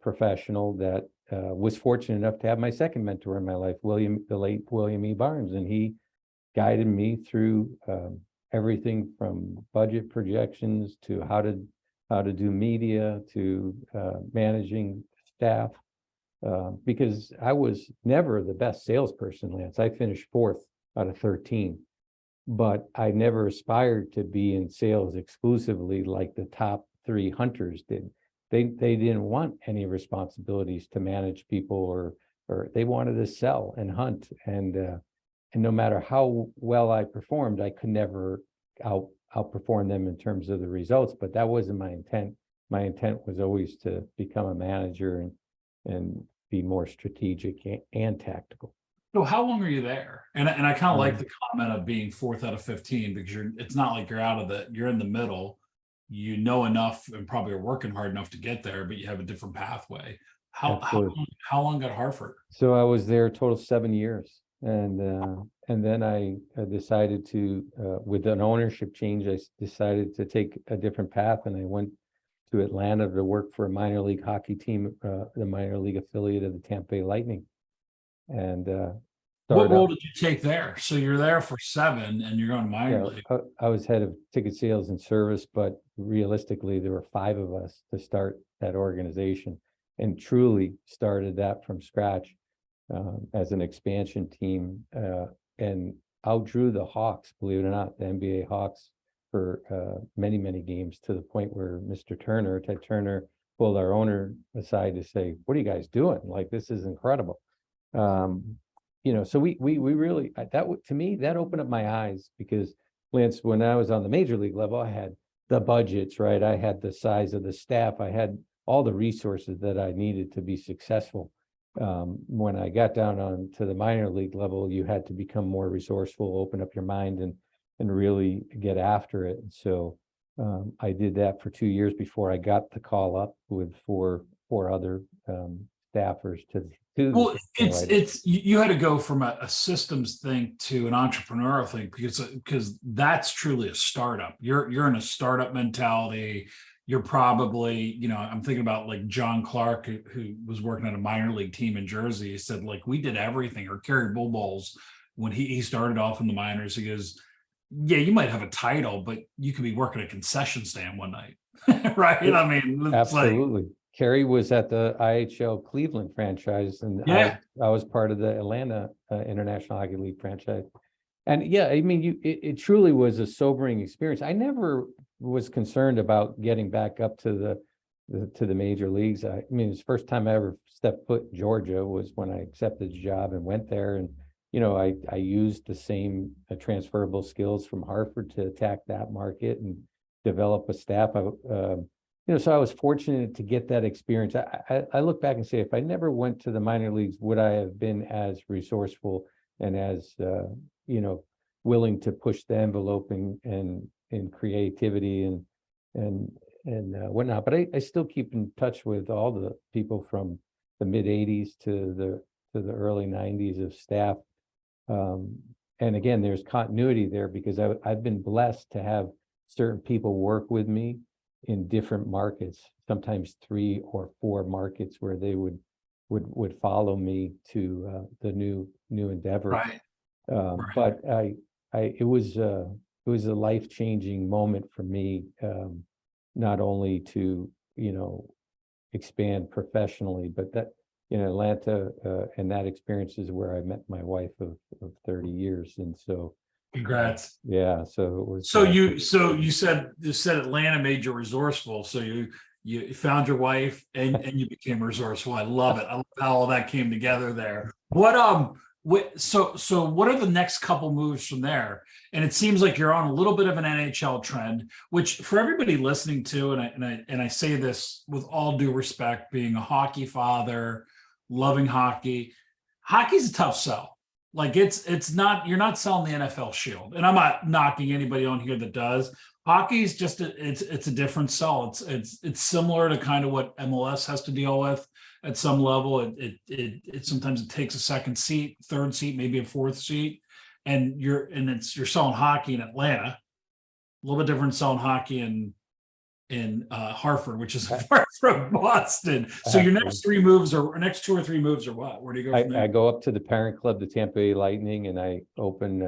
professional that was fortunate enough to have my second mentor in my life, the late William E. Barnes, and he guided me through everything from budget projections to how to do media to managing staff, because I was never the best salesperson, Lance. I finished 4th out of 13, but I never aspired to be in sales exclusively like the top 3 hunters did. They didn't want any responsibilities to manage people, or they wanted to sell and hunt. And no matter how well I performed, I could never outperform them in terms of the results. But that wasn't my intent. My intent was always to become a manager and be more strategic and tactical. So how long are you there? And I kind of like the comment of being 4th out of 15, because it's not like you're in the middle. You know enough and probably are working hard enough to get there, but you have a different pathway. How long at Hartford? So I was there a total of 7 years, and then I decided to, with an ownership change, I decided to take a different path, and I went to Atlanta to work for a minor league hockey team, the minor league affiliate of the Tampa Bay Lightning. And what role did you take there? So you're there for 7 and you're going to minor league. I was head of ticket sales and service, but realistically, there were 5 of us to start that organization, and truly started that from scratch as an expansion team, and outdrew the Hawks, believe it or not, the NBA Hawks, for many, many games, to the point where Ted Turner, pulled our owner aside to say, "What are you guys doing? Like, this is incredible." So we really, to me, that opened up my eyes, because, Lance, when I was on the major league level, I had the budgets, right? I had the size of the staff. I had all the resources that I needed to be successful. When I got down on to the minor league level, you had to become more resourceful, open up your mind, and really get after it. And so I did that for 2 years before I got the call up with four other staffers to Well, the it's you had to go from a systems thing to an entrepreneurial thing because that's truly a startup. You're in a startup mentality. You're probably, I'm thinking about like John Clark, who was working at a minor league team in Jersey. He said, like, we did everything, or Kerry Bullballs when he started off in the minors. He goes, yeah, you might have a title, but you could be working a concession stand one night. Right. I mean, it's like, Absolutely. Kerry was at the IHL Cleveland franchise, and yeah, I was part of the Atlanta International Hockey League franchise. And yeah, I mean, it truly was a sobering experience. I never was concerned about getting back up to the major leagues. I mean, it's the first time I ever stepped foot in Georgia was when I accepted the job and went there. And I used the same transferable skills from Hartford to attack that market and develop a staff. So I was fortunate to get that experience. I look back and say, if I never went to the minor leagues, would I have been as resourceful and as willing to push the envelope in creativity and whatnot? But I still keep in touch with all the people from the mid '80s to the early '90s of staff. And again, there's continuity there because I've been blessed to have certain people work with me in different markets, sometimes 3 or 4 markets where they would follow me to the new endeavor. right. But it was a life-changing moment for me, not only to expand professionally, but that Atlanta and that experience is where I met my wife of 30 years, and so Congrats. yeah, so it was. So you said Atlanta made you resourceful. So you found your wife and you became resourceful. I love it. I love how all that came together there. So what are the next couple moves from there? And it seems like you're on a little bit of an NHL trend, which for everybody listening to, and I say this with all due respect, being a hockey father, loving hockey's a tough sell. Like it's not, you're not selling the NFL shield, and I'm not knocking anybody on here that does. Hockey's just it's a different sell. It's similar to kind of what MLS has to deal with at some level. It sometimes it takes a second seat, third seat, maybe a fourth seat, and you're selling hockey in Atlanta. A little bit different selling hockey in Hartford, which is far from Boston. So your next 2 or 3 moves are what? Where do you go from there? I go up to the parent club, the Tampa Bay Lightning, and I open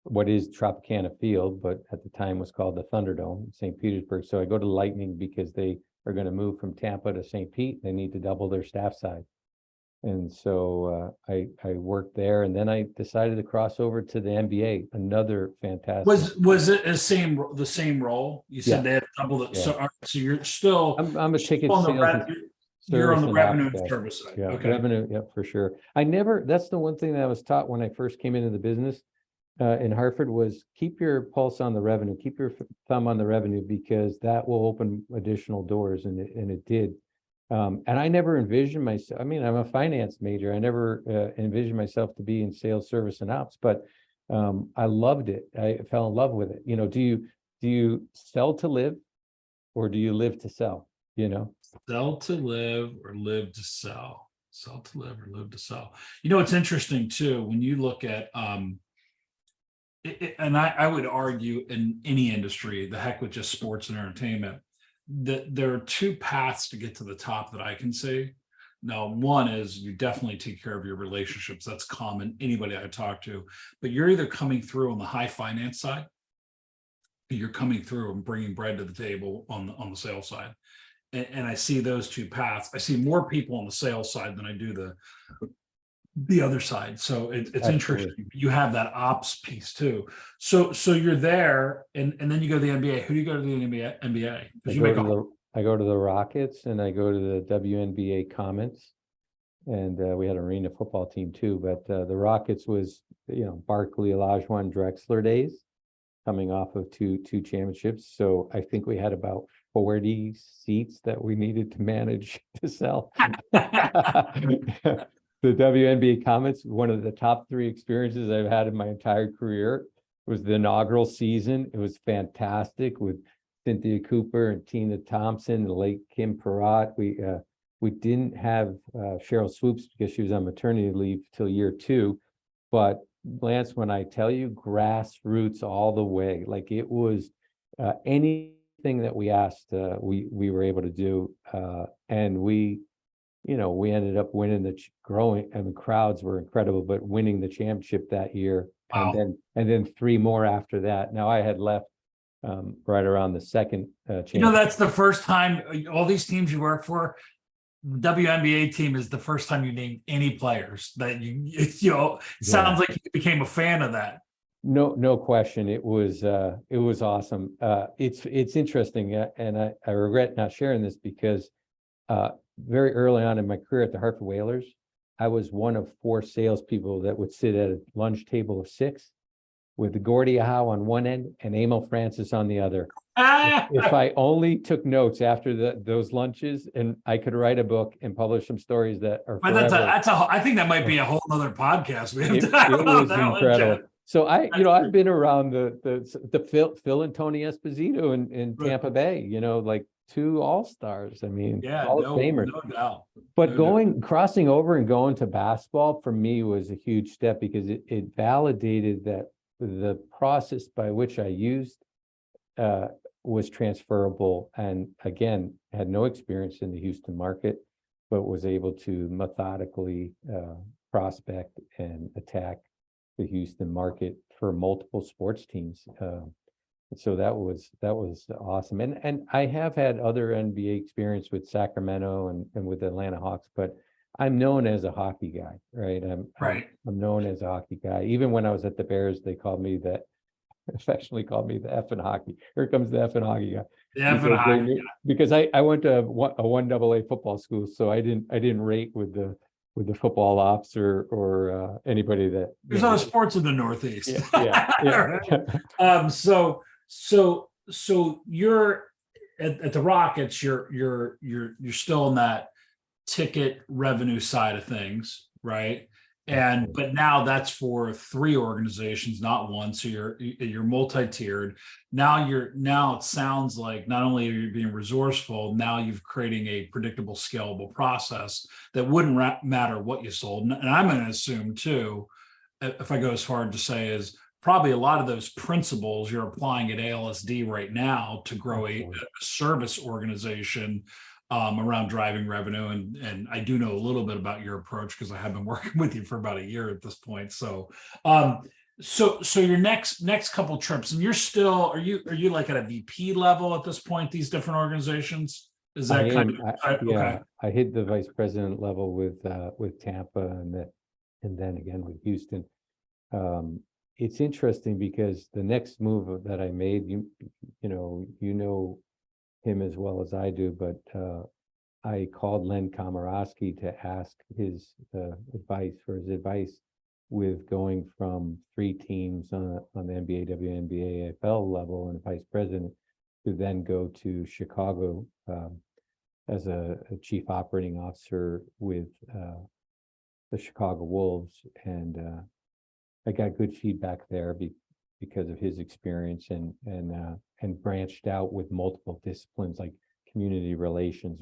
what is Tropicana Field, but at the time was called the Thunderdome, St. Petersburg. So I go to the Lightning because they are going to move from Tampa to St. Pete. They need to double their staff size. And so I worked there, and then I decided to cross over to the NBA. Another fantastic. Was it the same role? You said they had doubled it. Yeah. So you're still. I'm a ticket You're on the and revenue ops and guy. service side. Yeah, Okay. revenue. Yeah, for sure. That's the one thing that I was taught when I first came into the business in Hartford was keep your pulse on the revenue, keep your thumb on the revenue, because that will open additional doors, and it did. And I never envisioned myself. I mean, I'm a finance major. I never envisioned myself to be in sales, service, and ops, but I loved it. I fell in love with it. Do you sell to live, or do you live to sell? Sell to live or live to sell. Sell to live or live to sell. It's interesting too when you look at and I would argue in any industry, the heck with just sports and entertainment, that there are 2 paths to get to the top that I can see. Now, one is you definitely take care of your relationships. That's common, anybody I talk to, but you're either coming through on the high finance side, or you're coming through and bringing bread to the table on the sales side. And I see those 2 paths. I see more people on the sales side than I do the other side. So it's interesting. You have that ops piece too. So you're there, and then you go to the NBA. Who do you go to the NBA? I go to the Rockets, and I go to the WNBA Comets, and we had an arena football team too. But the Rockets was Barkley, Olajuwon, Drexler days, coming off of two championships. So I think we had about 40 seats that we needed to manage to sell. The WNBA Comets, one of the top 3 experiences I've had in my entire career, was the inaugural season. It was fantastic with Cynthia Cooper and Tina Thompson, the late Kim Perrott. We didn't have Cheryl Swoops because she was on maternity leave till year 2. But Lance, when I tell you grassroots all the way, like it was anything that we asked, we were able to do. And we ended up winning the crowds were incredible, but winning the championship that year. Wow. And then 3 more after that. Now I had left right around the second championship. That's the first time all these teams you work for, the WNBA team is the first time you named any players that sounds like you became a fan of that. No question. It was awesome. It's interesting, and I regret not sharing this because very early on in my career at the Hartford Whalers, I was one of 4 salespeople that would sit at a lunch table of 6 with Gordie Howe on one end and Emil Francis on the other. If I only took notes after those lunches, and I could write a book and publish some stories that are But forever. I think that might be a whole other podcast. We have It was incredible. So I've been around the Phil and Tony Esposito in Tampa Bay, like 2 all-stars. I mean, Hall of Famers. No doubt. But crossing over and going to basketball for me was a huge step because it validated that the process by which I used was transferable, and again, had no experience in the Houston market, but was able to methodically prospect and attack the Houston market for multiple sports teams. So that was awesome. And I have had other NBA experience with Sacramento and with the Atlanta Hawks, but I'm known as a hockey guy, right? I'm known as a hockey guy. Even when I was at the Bears, they affectionately called me the effing hockey. Here comes the effing hockey guy. The effing hockey guy. Because I went to a 1AA football school, so I didn't rate with the football ops or anybody that. There's other sports in the Northeast. Yeah. So you're at the Rockets. You're still in that ticket revenue side of things, right? But now that's for 3 organizations, not one. So you're multi-tiered. Now it sounds like not only are you being resourceful, now you're creating a predictable, scalable process that wouldn't matter what you sold. And I'm going to assume too, if I go as far to say, is probably a lot of those principles you're applying at ALSD right now to grow a service organization around driving revenue. And I do know a little bit about your approach because I have been working with you for about a year at this point. So your next couple trips, and you're still, are you like at a VP level at this point, these different organizations? Is that okay? I hit the vice president level with Tampa and then again with Houston. It's interesting because the next move that I made, you know him as well as I do, but I called Len Komorowski to ask his advice with going from 3 teams on the NBA, WNBA, AFL level and vice president to then go to Chicago as a chief operating officer with the Chicago Wolves. And I got good feedback there because of his experience and branched out with multiple disciplines like community relations.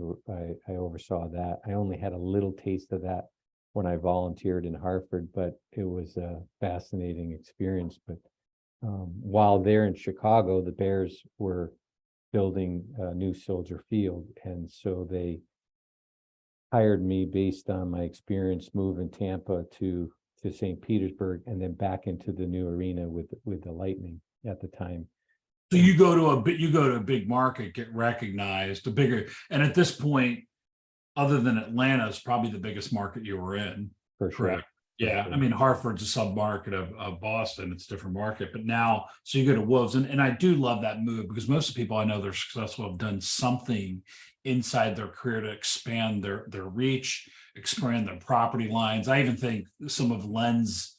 I oversaw that. I only had a little taste of that when I volunteered in Hartford, but it was a fascinating experience. But while there in Chicago, the Bears were building a new Soldier Field, and so they hired me based on my experience moving Tampa to St. Petersburg and then back into the new arena with the Lightning at the time. So you go to a big market, get recognized, and at this point, other than Atlanta, is probably the biggest market you were in. For sure. Correct. Yeah. I mean, Hartford's a sub-market of Boston. It's a different market, but now, so you go to Wolves, and I do love that move because most of the people I know that are successful have done something inside their career to expand their reach, expand their property lines. I even think some of Len's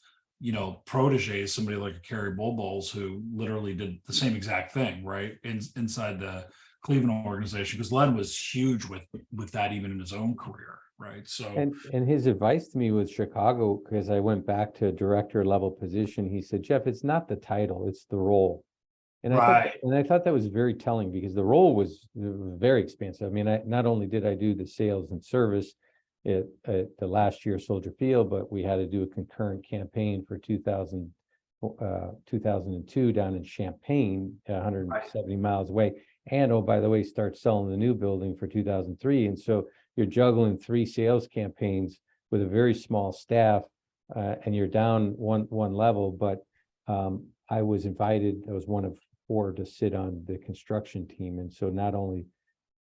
proteges, somebody like a Kerry Bullballs, who literally did the same exact thing, right? Inside the Cleveland organization, because Len was huge with that even in his own career, right? So And his advice to me with Chicago, because I went back to a director level position, he said, Jeff, it's not the title, it's the role. And right, I thought that was very telling, because the role was very expansive. I mean, not only did I do the sales and service at the last year Soldier Field, but we had to do a concurrent campaign for 2002 down in Champaign, right, 170 miles away. And oh, by the way, start selling the new building for 2003. And so you're juggling 3 sales campaigns with a very small staff, and you're down one level. But I was invited, I was one of 4 to sit on the construction team. And so not only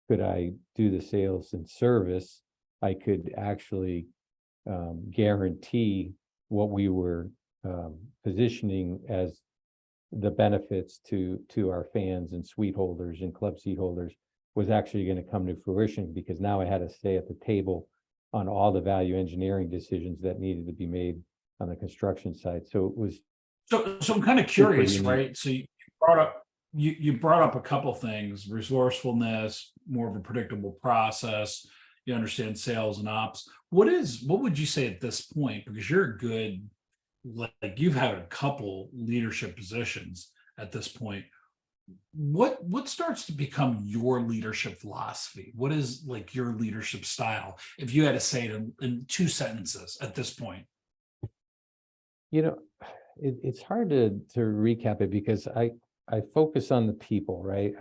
could I do the sales and service, I could actually guarantee what we were positioning as the benefits to our fans and suite holders and club seat holders was actually going to come to fruition, because now I had to stay at the table on all the value engineering decisions that needed to be made on the construction side. So it was so I'm kind of super curious, unique. right? So you brought up a couple things: resourcefulness, more of a predictable process. You understand sales and ops. What would you say at this point? Because you're a good, like you've had a couple leadership positions at this point. What starts to become your leadership philosophy? What is like your leadership style? If you had to say it in 2 sentences at this point. You know, it's hard to recap it, because I focus on the people, right?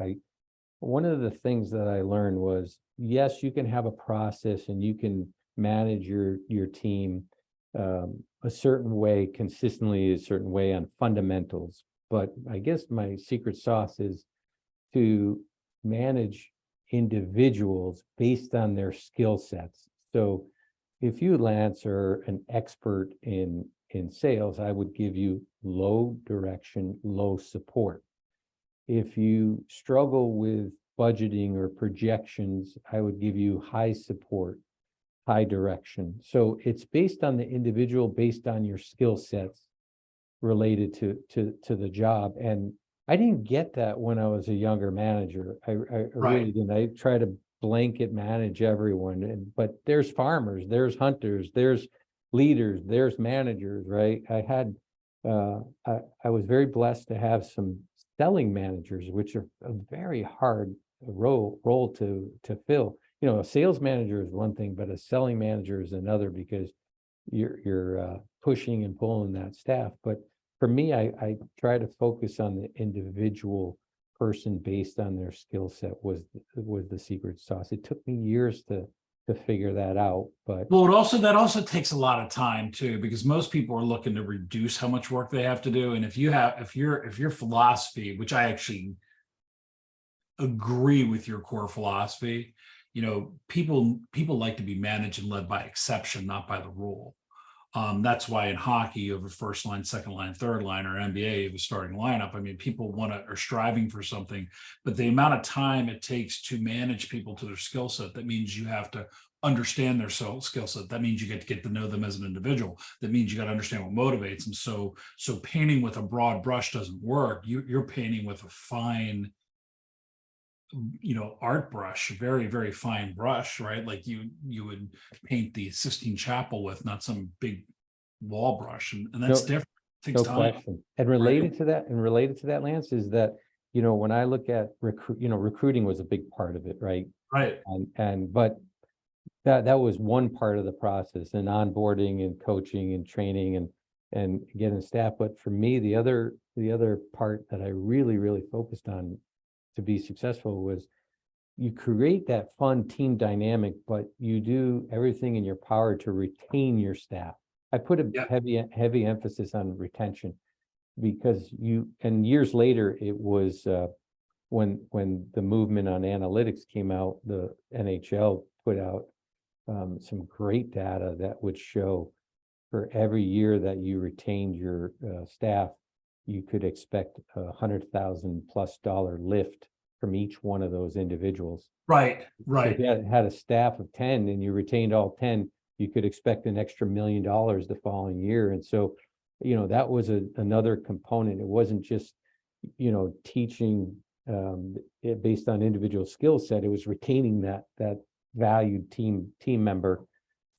One of the things that I learned was, yes, you can have a process and you can manage your team a certain way, consistently a certain way on fundamentals. But I guess my secret sauce is to manage individuals based on their skill sets. So if you, Lance, are an expert in sales, I would give you low direction, low support. If you struggle with budgeting or projections, I would give you high support, high direction. So it's based on the individual, based on your skill sets related to the job. And I didn't get that when I was a younger manager. I really didn't. I try to blanket manage everyone, but there's farmers, there's hunters, there's leaders, there's managers, right? I was very blessed to have some selling managers, which are a very hard role to fill. You know, a sales manager is one thing, but a selling manager is another, because you're pushing and pulling that staff. But for me, I try to focus on the individual person based on their skill set was the secret sauce. It took me years to figure that out. But Well, that also takes a lot of time too, because most people are looking to reduce how much work they have to do. And if your philosophy, which I actually agree with your core philosophy, people like to be managed and led by exception, not by the rule. That's why in hockey you have a first line, second line, third line, or NBA you have a starting lineup. I mean, people are striving for something, but the amount of time it takes to manage people to their skill set, that means you have to understand their skill set. That means you get to know them as an individual. That means you got to understand what motivates them. So painting with a broad brush doesn't work. You're painting with a fine, art brush, very, very fine brush, right? Like you would paint the Sistine Chapel with, not some big wall brush. And that's different. It takes no time. question. And related to that, Lance, is that, when I look at recruiting was a big part of it, right? Right. But that was one part of the process, and onboarding and coaching and training and getting staff. But for me, the other part that I really, really focused on to be successful was you create that fun team dynamic, but you do everything in your power to retain your staff. I put a heavy emphasis on retention, because years later, it was when the movement on analytics came out, the NHL put out some great data that would show for every year that you retained your staff, you could expect $100,000+ lift from each one of those individuals. Right. So if you had a staff of 10 and you retained all 10, you could expect an extra $1 million the following year. And so that was another component. It wasn't just, teaching it based on individual skill set. It was retaining that valued team member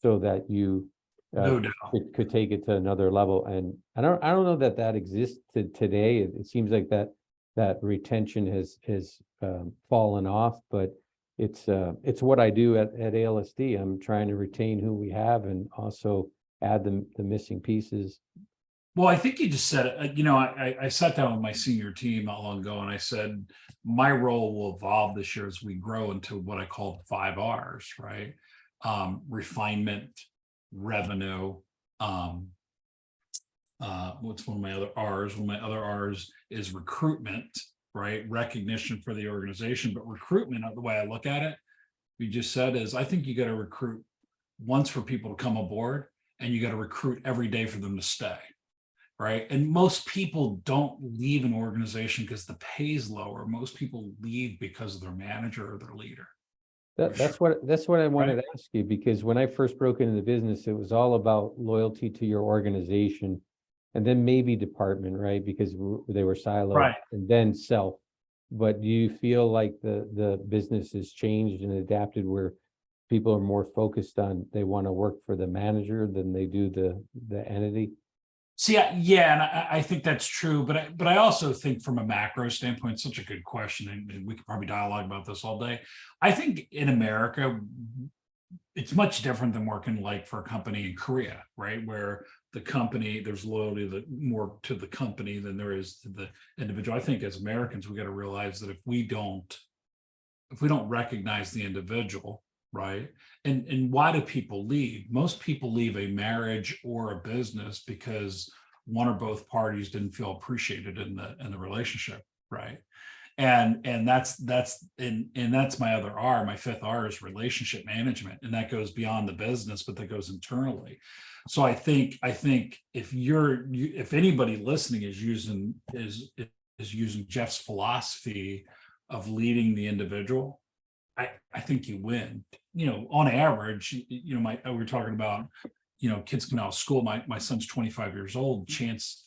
so that you No doubt. could take it to another level. And I don't know that exists today. It seems like that retention has fallen off, but it's what I do at ALSD. I'm trying to retain who we have and also add the missing pieces. Well, I think you just said it. I sat down with my senior team not long ago, and I said my role will evolve this year as we grow into what I call 5 R's, right? Refinement, revenue. What's one of my other R's? One of my other R's is recruitment, right? Recognition for the organization, but recruitment, the way I look at it, we just said is I think you got to recruit once for people to come aboard, and you got to recruit every day for them to stay. Right. And most people don't leave an organization because the pay is lower. Most people leave because of their manager or their leader. That's what I wanted to ask you, because when I first broke into the business, it was all about loyalty to your organization and then maybe department, right? Because they were siloed, Right. and then self. But do you feel like the business has changed and adapted where people are more focused on they want to work for the manager than they do the entity? See, yeah, and I think that's true, but I also think from a macro standpoint, it's such a good question, and we could probably dialogue about this all day. I think in America, it's much different than working like for a company in Korea, right? Where the company, there's loyalty more to the company than there is to the individual. I think as Americans, we got to realize that if we don't recognize the individual, right? And why do people leave? Most people leave a marriage or a business because one or both parties didn't feel appreciated in the relationship, right? And that's my other R. My 5th R is relationship management, and that goes beyond the business, but that goes internally. So I think if anybody listening is using Jeff's philosophy of leading the individual, I think you win. On average, we were talking about, kids coming out of school. My son's 25 years old. Chance,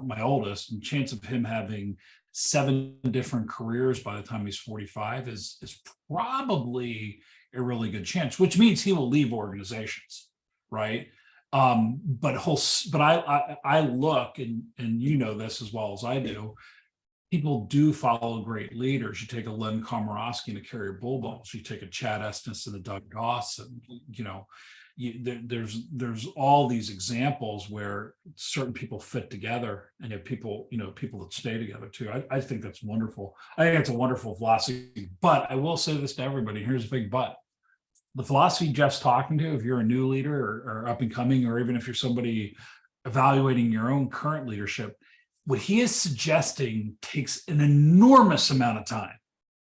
my oldest, and chance of him having 7 different careers by the time he's 45 is probably a really good chance, which means he will leave organizations, right? But I look, and this as well as I do. People do follow great leaders. You take a Len Komorowski and a Kerry Bullballs. You take a Chad Estes and a Doug Dawson. There's all these examples where certain people fit together, and you have people that stay together too. I think that's wonderful. I think it's a wonderful philosophy. But I will say this to everybody. Here's a big but. The philosophy Jeff's talking to, if you're a new leader or up and coming, or even if you're somebody evaluating your own current leadership, what he is suggesting takes an enormous amount of time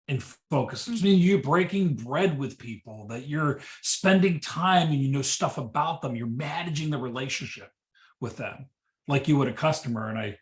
and focus. I mean, you're breaking bread with people, that you're spending time and stuff about them. You're managing the relationship with them like you would a customer. And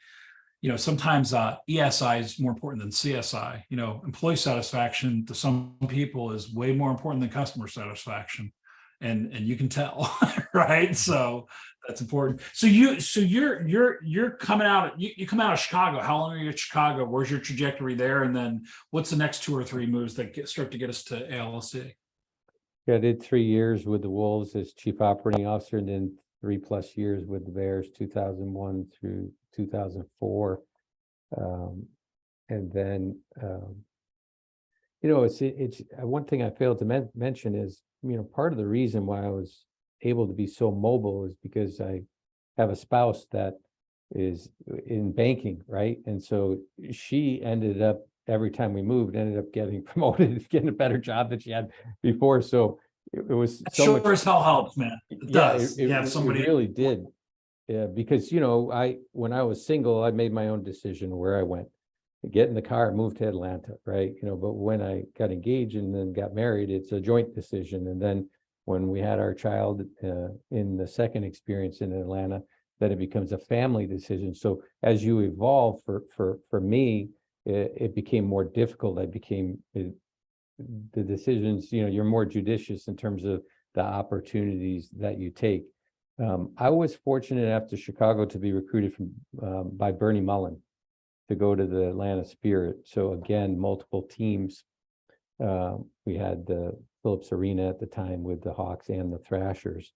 sometimes ESI is more important than CSI. Employee satisfaction to some people is way more important than customer satisfaction. And you can tell, right? So that's important. So you're coming out. You come out of Chicago. How long are you at Chicago? Where's your trajectory there? And then what's the next 2 or 3 moves that start to get us to ALSD? Yeah, I did 3 years with the Wolves as chief operating officer, and then 3+ years with the Bears, 2001 through 2004. And then it's one thing I failed to mention is, part of the reason why I was able to be so mobile is because I have a spouse that is in banking, right? And so she ended up, every time we moved, ended up getting promoted, getting a better job than she had before. So it was so sure much. As hell helps, man. It does. You have somebody. It really did. Yeah, because when I was single, I made my own decision where I went. Get in the car, move to Atlanta, right? But when I got engaged and then got married, it's a joint decision. And then when we had our child in the second experience in Atlanta, then it becomes a family decision. So as you evolve, for me, it became more difficult. The decisions, you're more judicious in terms of the opportunities that you take. I was fortunate enough to Chicago to be recruited by Bernie Mullen to go to the Atlanta Spirit. So again, multiple teams. We had the Phillips Arena at the time with the Hawks and the Thrashers.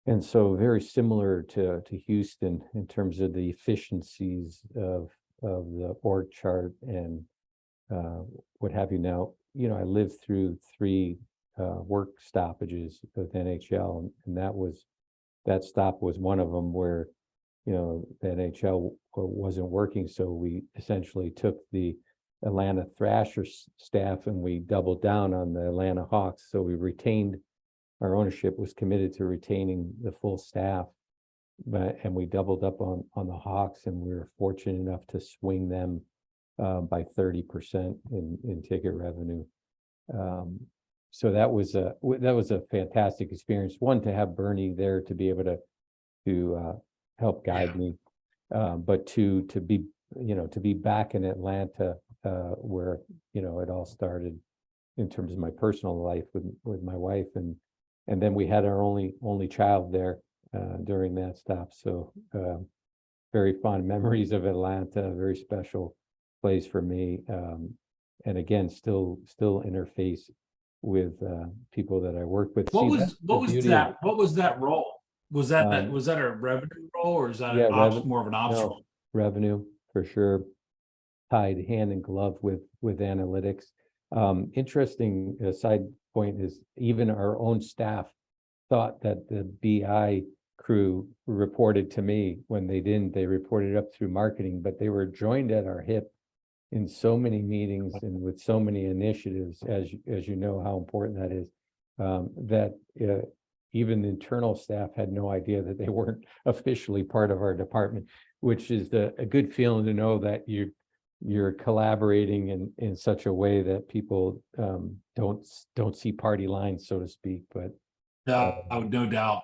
And so very similar to Houston in terms of the efficiencies of the org chart and what have you. Now, I lived through 3 work stoppages with NHL, and that stop was one of them where, the NHL wasn't working. So we essentially took the Atlanta Thrashers staff and we doubled down on the Atlanta Hawks. So we retained, our ownership was committed to retaining the full staff, and we doubled up on the Hawks, and we were fortunate enough to swing them by 30% in ticket revenue. So that was a fantastic experience. One, to have Bernie there to be able to help guide me, but two, to be back in Atlanta, where it all started in terms of my personal life with my wife, and then we had our only child there during that stop. So very fond memories of Atlanta, a very special place for me, and again, still interface with people that I work with. What was that role? Was that a revenue role, or is that more of an ops role? Revenue for sure, tied hand in glove with analytics. Interesting side point is even our own staff thought that the BI crew reported to me when they didn't. They reported up through marketing, but they were joined at our hip in so many meetings and with so many initiatives, as you know how important that is, that even internal staff had no idea that they weren't officially part of our department, which is a good feeling to know that you're collaborating in such a way that people don't see party lines, so to speak. But no doubt.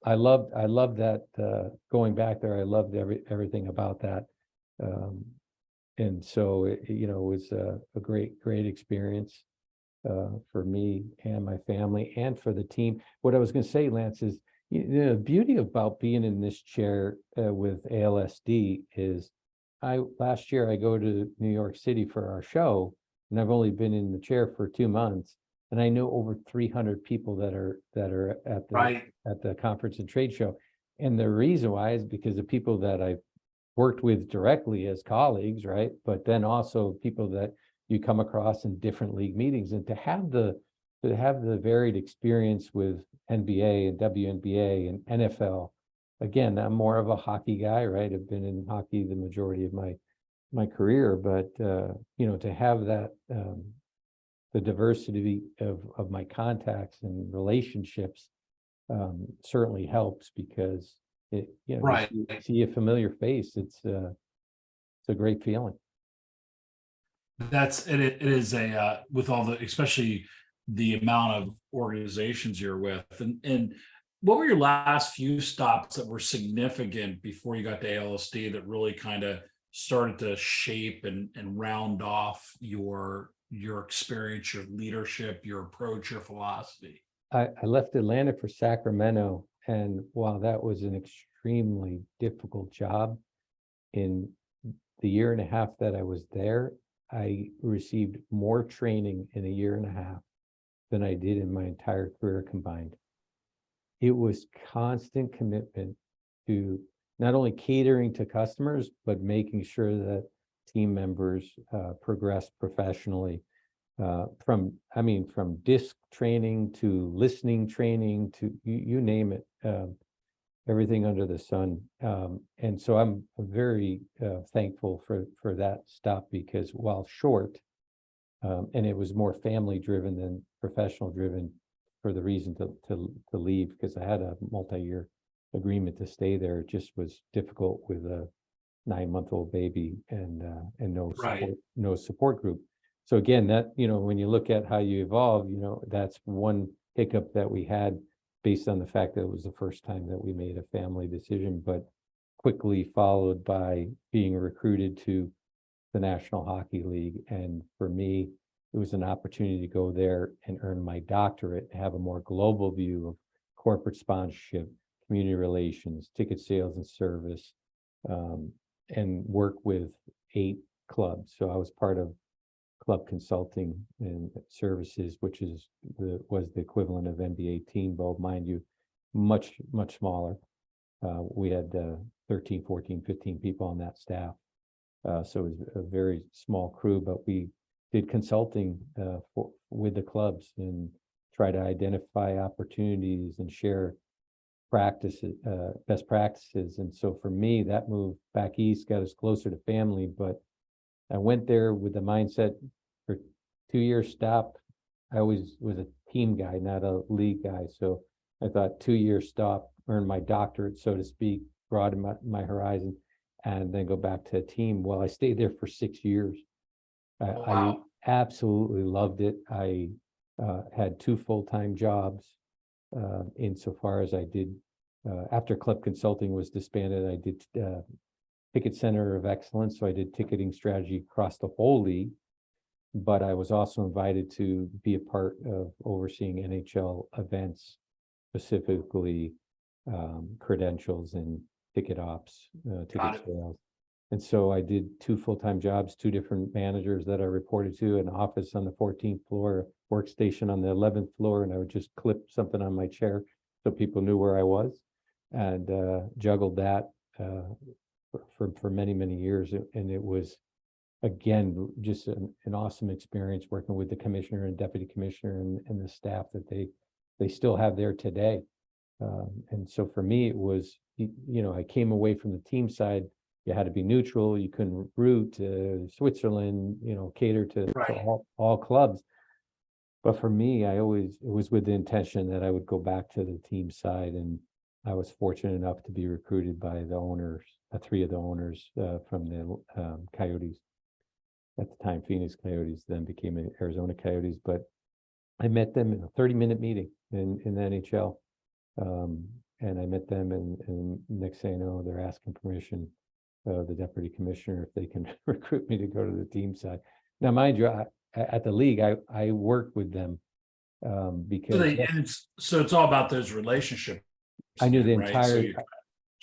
I loved that, going back there. I loved everything about that. And so it was a great experience for me and my family and for the team. What I was going to say, Lance, is the beauty about being in this chair with ALSD is last year I go to New York City for our show, and I've only been in the chair for 2 months, and I know over 300 people that are at the conference and trade show. And the reason why is because the people that I've worked with directly as colleagues, right? But then also people that you come across in different league meetings, and to have the varied experience with NBA and WNBA and NFL. Again, I'm more of a hockey guy, right? I've been in hockey the majority of my career, but to have that the diversity of my contacts and relationships certainly helps, because you see a familiar face. It's a great feeling. It is with all the, especially the amount of organizations you're with, and what were your last few stops that were significant before you got to ALSD that really kind of started to shape and round off your experience, your leadership, your approach, your philosophy? I left Atlanta for Sacramento, and while that was an extremely difficult job, in the year and a half that I was there, I received more training in a year and a half than I did in my entire career combined. It was constant commitment to not only catering to customers, but making sure that team members progress professionally. From disc training to listening training to you name it, everything under the sun. And so I'm very thankful for that stop, because while short, and it was more family driven than professional driven, for the reason to leave, because I had a multi-year agreement to stay there. It just was difficult with a 9-month-old baby and no support group. So again, that, when you look at how you evolve, that's one hiccup that we had, based on the fact that it was the first time that we made a family decision, but quickly followed by being recruited to the National Hockey League. And for me, it was an opportunity to go there and earn my doctorate, have a more global view of corporate sponsorship, community relations, ticket sales and service, and work with 8 clubs. So I was part of club consulting and services, which was the equivalent of NBA Teen Bowl, mind you, much smaller. We had 13, 14, 15 people on that staff. So it was a very small crew, but we did consulting with the clubs and try to identify opportunities and share practices, best practices. And so for me, that move back east got us closer to family, but I went there with the mindset for 2 years stop. I always was a team guy, not a league guy. So I thought 2 years stop, earn my doctorate, so to speak, broaden my horizon, and then go back to a team. Well, I stayed there for 6 years. I absolutely loved it. I had 2 full-time jobs insofar as I did, after club consulting was disbanded, I did Ticket Center of Excellence. So I did ticketing strategy across the whole league, but I was also invited to be a part of overseeing NHL events, specifically credentials and ticket ops, ticket sales. And so I did 2 full-time jobs, 2 different managers that I reported to, an office on the 14th floor, workstation on the 11th floor, and I would just clip something on my chair so people knew where I was, and juggled that for many years. And it was, again, just an awesome experience working with the commissioner and deputy commissioner and the staff that they still have there today. And so for me, it was, I came away from the team side. You had to be neutral. You couldn't root to Switzerland, cater to all clubs. But for me, it was with the intention that I would go back to the team side. And I was fortunate enough to be recruited by the owners, 3 of the owners from the Coyotes. At the time, Phoenix Coyotes, then became Arizona Coyotes. But I met them in a 30-minute meeting in the NHL. And I met them, and next thing I know, they're asking permission, the deputy commissioner, if they can recruit me to go to the team side. Now, mind you, at the league, I worked with them because so it's all about those relationships. I knew the right? entire,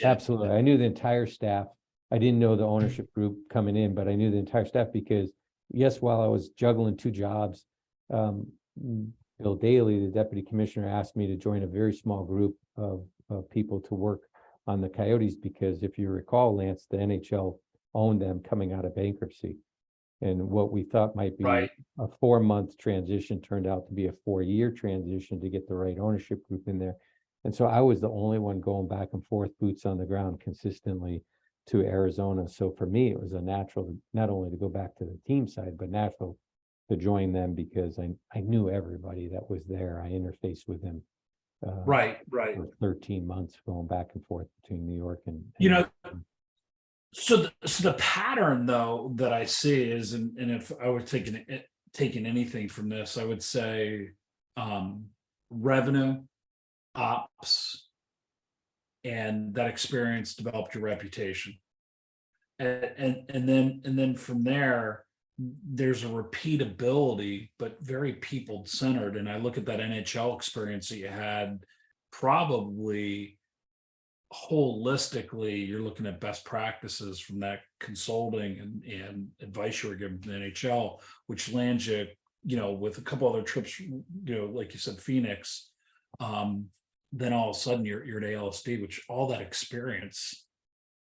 absolutely, I knew the entire staff. I didn't know the ownership group coming in, but I knew the entire staff because, yes, while I was juggling 2 jobs, Bill Daly, the deputy commissioner, asked me to join a very small group of people to work on the Coyotes, because if you recall, Lance, the NHL owned them coming out of bankruptcy. And what we thought might be a 4-month transition turned out to be a 4-year transition to get the right ownership group in there. And so I was the only one going back and forth, boots on the ground consistently to Arizona. So for me, it was a natural, not only to go back to the team side, but natural to join them because I knew everybody that was there. I interfaced with them. For 13 months going back and forth between New York and So the pattern though that I see is, and if I were taking anything from this, I would say revenue, ops, and that experience developed your reputation, and then from there there's a repeatability, but very people centered. And I look at that NHL experience that you had, probably holistically, you're looking at best practices from that consulting and advice you were given to the NHL, which lands you, with a couple other trips, like you said, Phoenix. Then all of a sudden you're at ALSD, which all that experience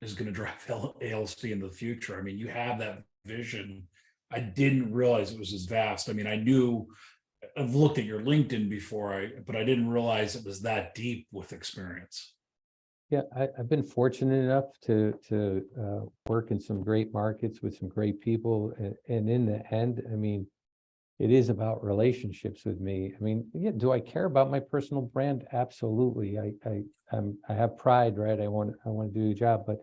is going to drive ALSD in the future. I mean, you have that vision. I didn't realize it was as vast. I mean, I've looked at your LinkedIn before, but I didn't realize it was that deep with experience. Yeah, I've been fortunate enough to work in some great markets with some great people, and in the end, I mean, it is about relationships with me. I mean, yeah, do I care about my personal brand? Absolutely. I have pride, right? I want to do a job, but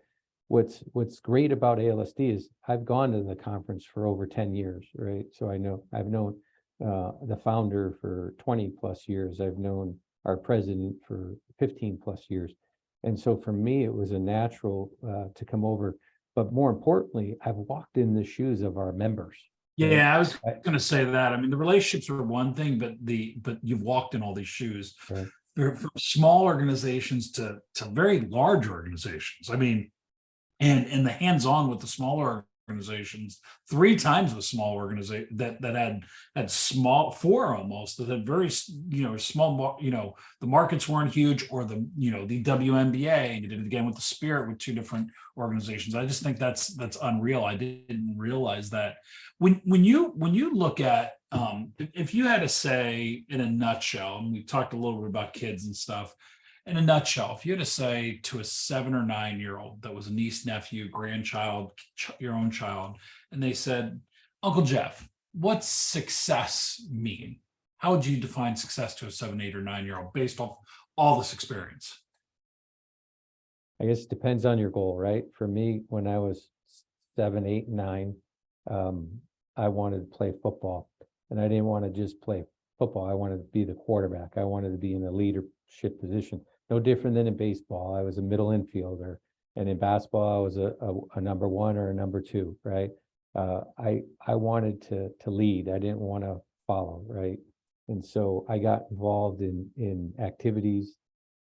what's great about ALSD is I've gone to the conference for over 10 years, right? So I've known the founder for 20 plus years. I've known our president for 15 plus years. And so for me, it was a natural to come over. But more importantly, I've walked in the shoes of our members. Yeah, I was going to say that. I mean, the relationships are one thing, but you've walked in all these shoes. Right. they're from small organizations to very large organizations. I mean, and the hands-on with the smaller organizations, 3 times the small organization that had small, 4 almost, that had very small, the markets weren't huge, or the the WNBA, and you did it again with the Spirit, with 2 different organizations. I just think that's unreal. I didn't realize that. When you look at, if you had to say in a nutshell, and we talked a little bit about kids and stuff, in a nutshell, if you had to say to a 7 or 9-year-old that was a niece, nephew, grandchild, your own child, and they said, Uncle Jeff, what's success mean? How would you define success to a 7, 8, or 9-year-old based off all this experience? I guess it depends on your goal, right? For me, when I was 7, 8, 9, I wanted to play football, and I didn't want to just play football. I wanted to be the quarterback. I wanted to be in a leadership position. No different than in baseball. I was a middle infielder, and in basketball, I was a number 1 or a number 2, right? I wanted to lead. I didn't want to follow, right? And so I got involved in activities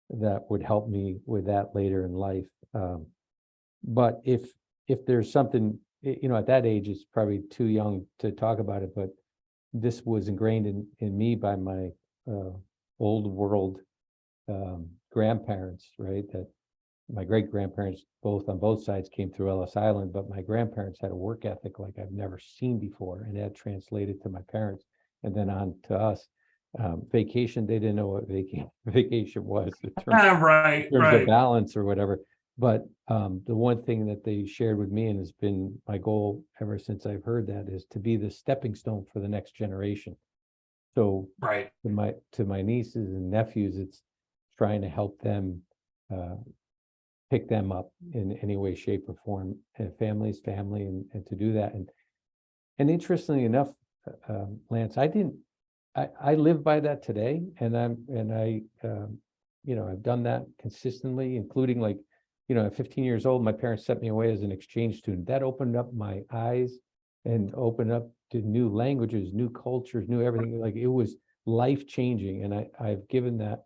that would help me with that later in life. But if there's something, at that age, it's probably too young to talk about it, but this was ingrained in me by my old world grandparents, right? That my great grandparents, on both sides, came through Ellis Island, but my grandparents had a work ethic like I've never seen before, and that translated to my parents and then on to us. Vacation, they didn't know what vacation was in Right, terms right. of balance or whatever. But the one thing that they shared with me, and has been my goal ever since I've heard that, is to be the stepping stone for the next generation. So Right. to my nieces and nephews, it's trying to help them pick them up in any way, shape, or form, and family, and to do that. And interestingly enough, Lance, I live by that today, and I've done that consistently, including at 15 years old, my parents sent me away as an exchange student. That opened up my eyes and opened up to new languages, new cultures, new everything. Like, it was life changing, and I've given that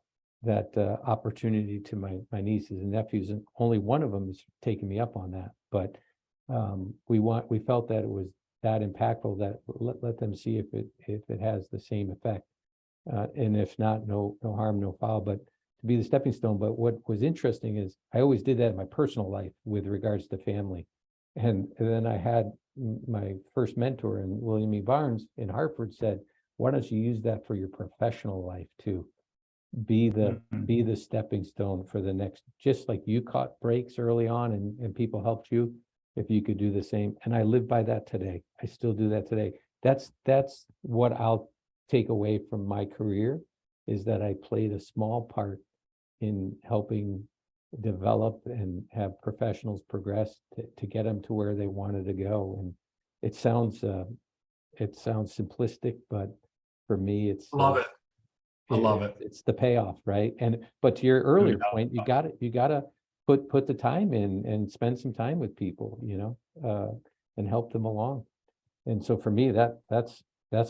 opportunity to my nieces and nephews, and only one of them has taken me up on that. But we felt that it was that impactful, that let them see if it has the same effect, and if not, no harm, no foul. But to be the stepping stone. But what was interesting is I always did that in my personal life with regards to family, and then I had my first mentor, and William E. Barnes in Hartford, said, why don't you use that for your professional life too? Be the stepping stone for the next, just like you caught breaks early on and people helped you, if you could do the same. And I live by that today. I still do that today. That's what I'll take away from my career, is that I played a small part in helping develop and have professionals progress to get them to where they wanted to go. And it sounds simplistic, but for me, it's Love it. I love it. It's the payoff, right? But to your earlier point, you got to put the time in and spend some time with people, and help them along. And so for me, that's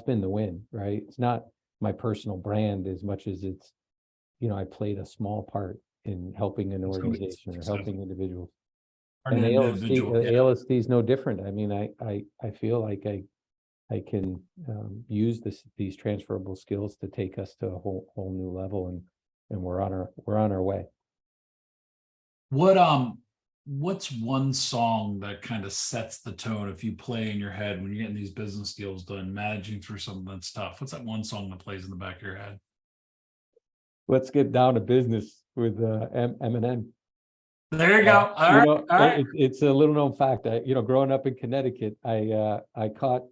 been the win, right? It's not my personal brand as much as it's, I played a small part in helping an organization or helping individuals. And ALSD is no different. I mean, I feel like I can use these transferable skills to take us to a whole new level, and we're on our way. What's one song that kind of sets the tone, if you play in your head when you're getting these business deals done, managing through something that's tough? What's that one song that plays in the back of your head? Let's Get Down to Business with Eminem. There you go. All right. It's a little known fact. Growing up in Connecticut, I caught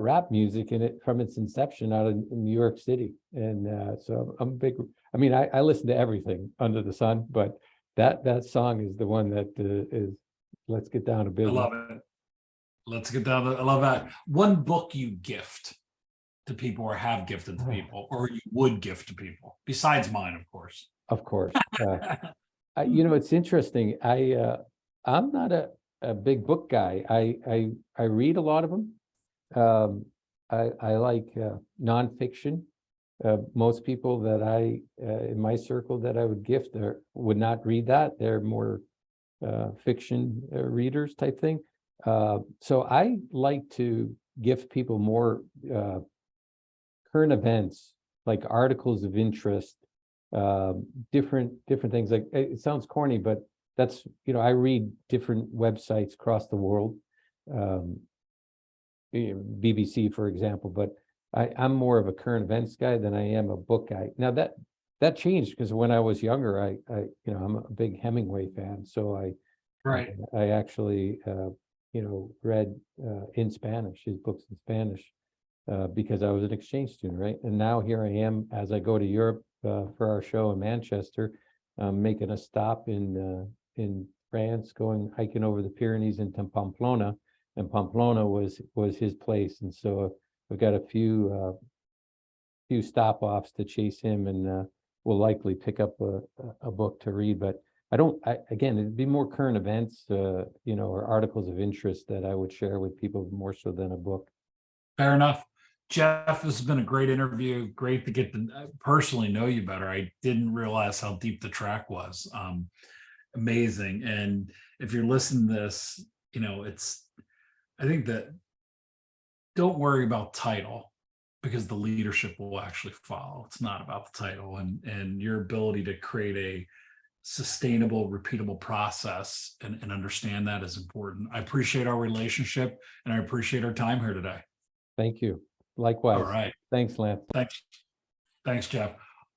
rap music in it from its inception out in New York City, and so I'm big. I mean, I listen to everything under the sun, but that song is the one that is Let's Get Down to Business. I love it. Let's get down to. I love that. One book you gift to people, or have gifted to people, or you would gift to people, besides mine, of course. Of course. It's interesting. I'm not a big book guy. I read a lot of them. I like nonfiction. most people that I in my circle that I would gift would not read that. They're more fiction readers type thing. So I like to gift people more current events, like articles of interest, different things. Like, it sounds corny, but that's, I read different websites across the world, BBC, for example, but I'm more of a current events guy than I am a book guy. Now that changed, because when I was younger, I'm a big Hemingway fan, so Right. I actually read in Spanish, his books in Spanish, because I was an exchange student, right? And now here I am, as I go to Europe for our show in Manchester, making a stop in France, going hiking over the Pyrenees into Pamplona, and Pamplona was his place, and so we've got a few stop offs to chase him, and we'll likely pick up a book to read. But again, it'd be more current events, or articles of interest that I would share with people more so than a book. Fair enough. Jeff, this has been a great interview. Great to get to personally know you better. I didn't realize how deep the track was. Amazing. And if you're listening to this, I think that don't worry about title, because the leadership will actually follow. It's not about the title, and your ability to create a sustainable, repeatable process and understand that is important. I appreciate our relationship, and I appreciate our time here today. Thank you. Likewise. All right. Thanks, Lance. Thanks, Jeff.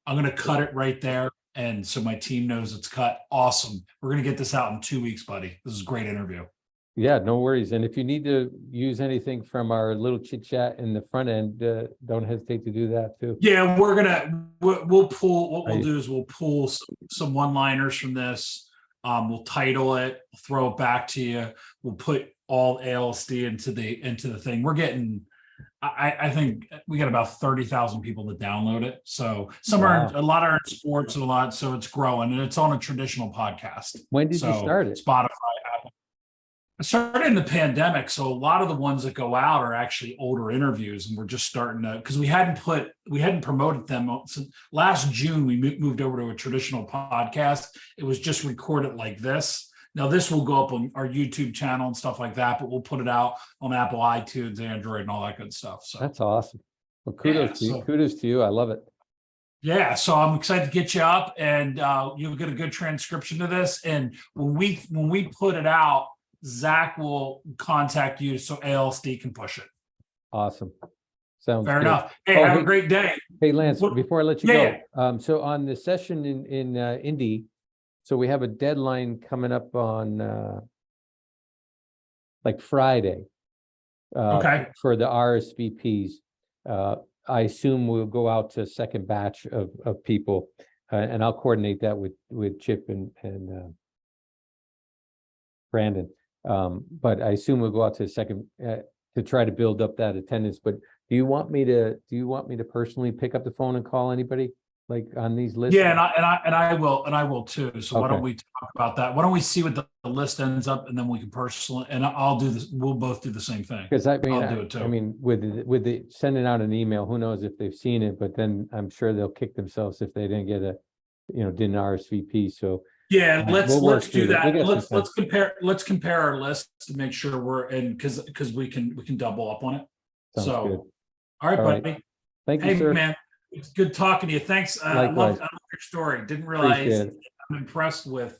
I'm going to cut it right there, and so my team knows it's cut. Awesome. We're going to get this out in 2 weeks, buddy. This is a great interview. Yeah, no worries. And if you need to use anything from our little chit chat in the front end, don't hesitate to do that too. Yeah, we'll pull, what we'll do is we'll pull some one-liners from this. We'll title it, throw it back to you. We'll put all ALSD into the thing. We're getting, I think we got about 30,000 people that download it. So a lot are in sports and a lot, so it's growing, and it's on a traditional podcast. When did you start it? Spotify, Apple. I started in the pandemic, so a lot of the ones that go out are actually older interviews, and we're just starting to, because we hadn't promoted them. So last June, we moved over to a traditional podcast. It was just recorded like this. Now this will go up on our YouTube channel and stuff like that, but we'll put it out on Apple, iTunes, Android, and all that good stuff. So that's awesome. Well, kudos to you. I love it. Yeah, so I'm excited to get you up, and you'll get a good transcription to this. And when we put it out, Zach will contact you so ALSD can push it. Awesome. Sounds fair good. enough. Hey, have a great day. Hey, Lance, before I let you go, so on the session in Indy, so we have a deadline coming up on like Friday for the RSVPs. I assume we'll go out to a second batch of people, and I'll coordinate that with Chip and Brandon. But I assume we'll go out to a second to try to build up that attendance. But do you want me to personally pick up the phone and call anybody like on these lists? Yeah, and I will too. So why don't we talk about that? Why don't we see what the list ends up, and then we can personally, and I'll do this. We'll both do the same thing. Because I'll do it too. I mean, with the sending out an email, who knows if they've seen it? But then I'm sure they'll kick themselves if they didn't get didn't RSVP. So. Yeah, let's do that. Let's compare our list to make sure we're in, because we can double up on it. Sounds good. All right, buddy. Right. Thank you, sir. Man, it's good talking to you. Thanks. I love your story. Didn't realize. I'm impressed with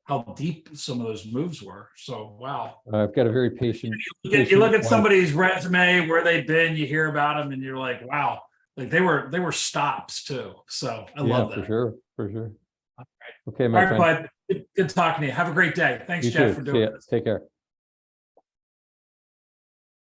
how deep some of those moves were. So wow. I've got a very patient. You look at somebody's resume, where they've been, you hear about them, and you're like, wow, like they were stops too. So I love that. For sure. All right. Okay, my friend. Bud. Good talking to you. Have a great day. Thanks, Jeff, for doing this. Take care.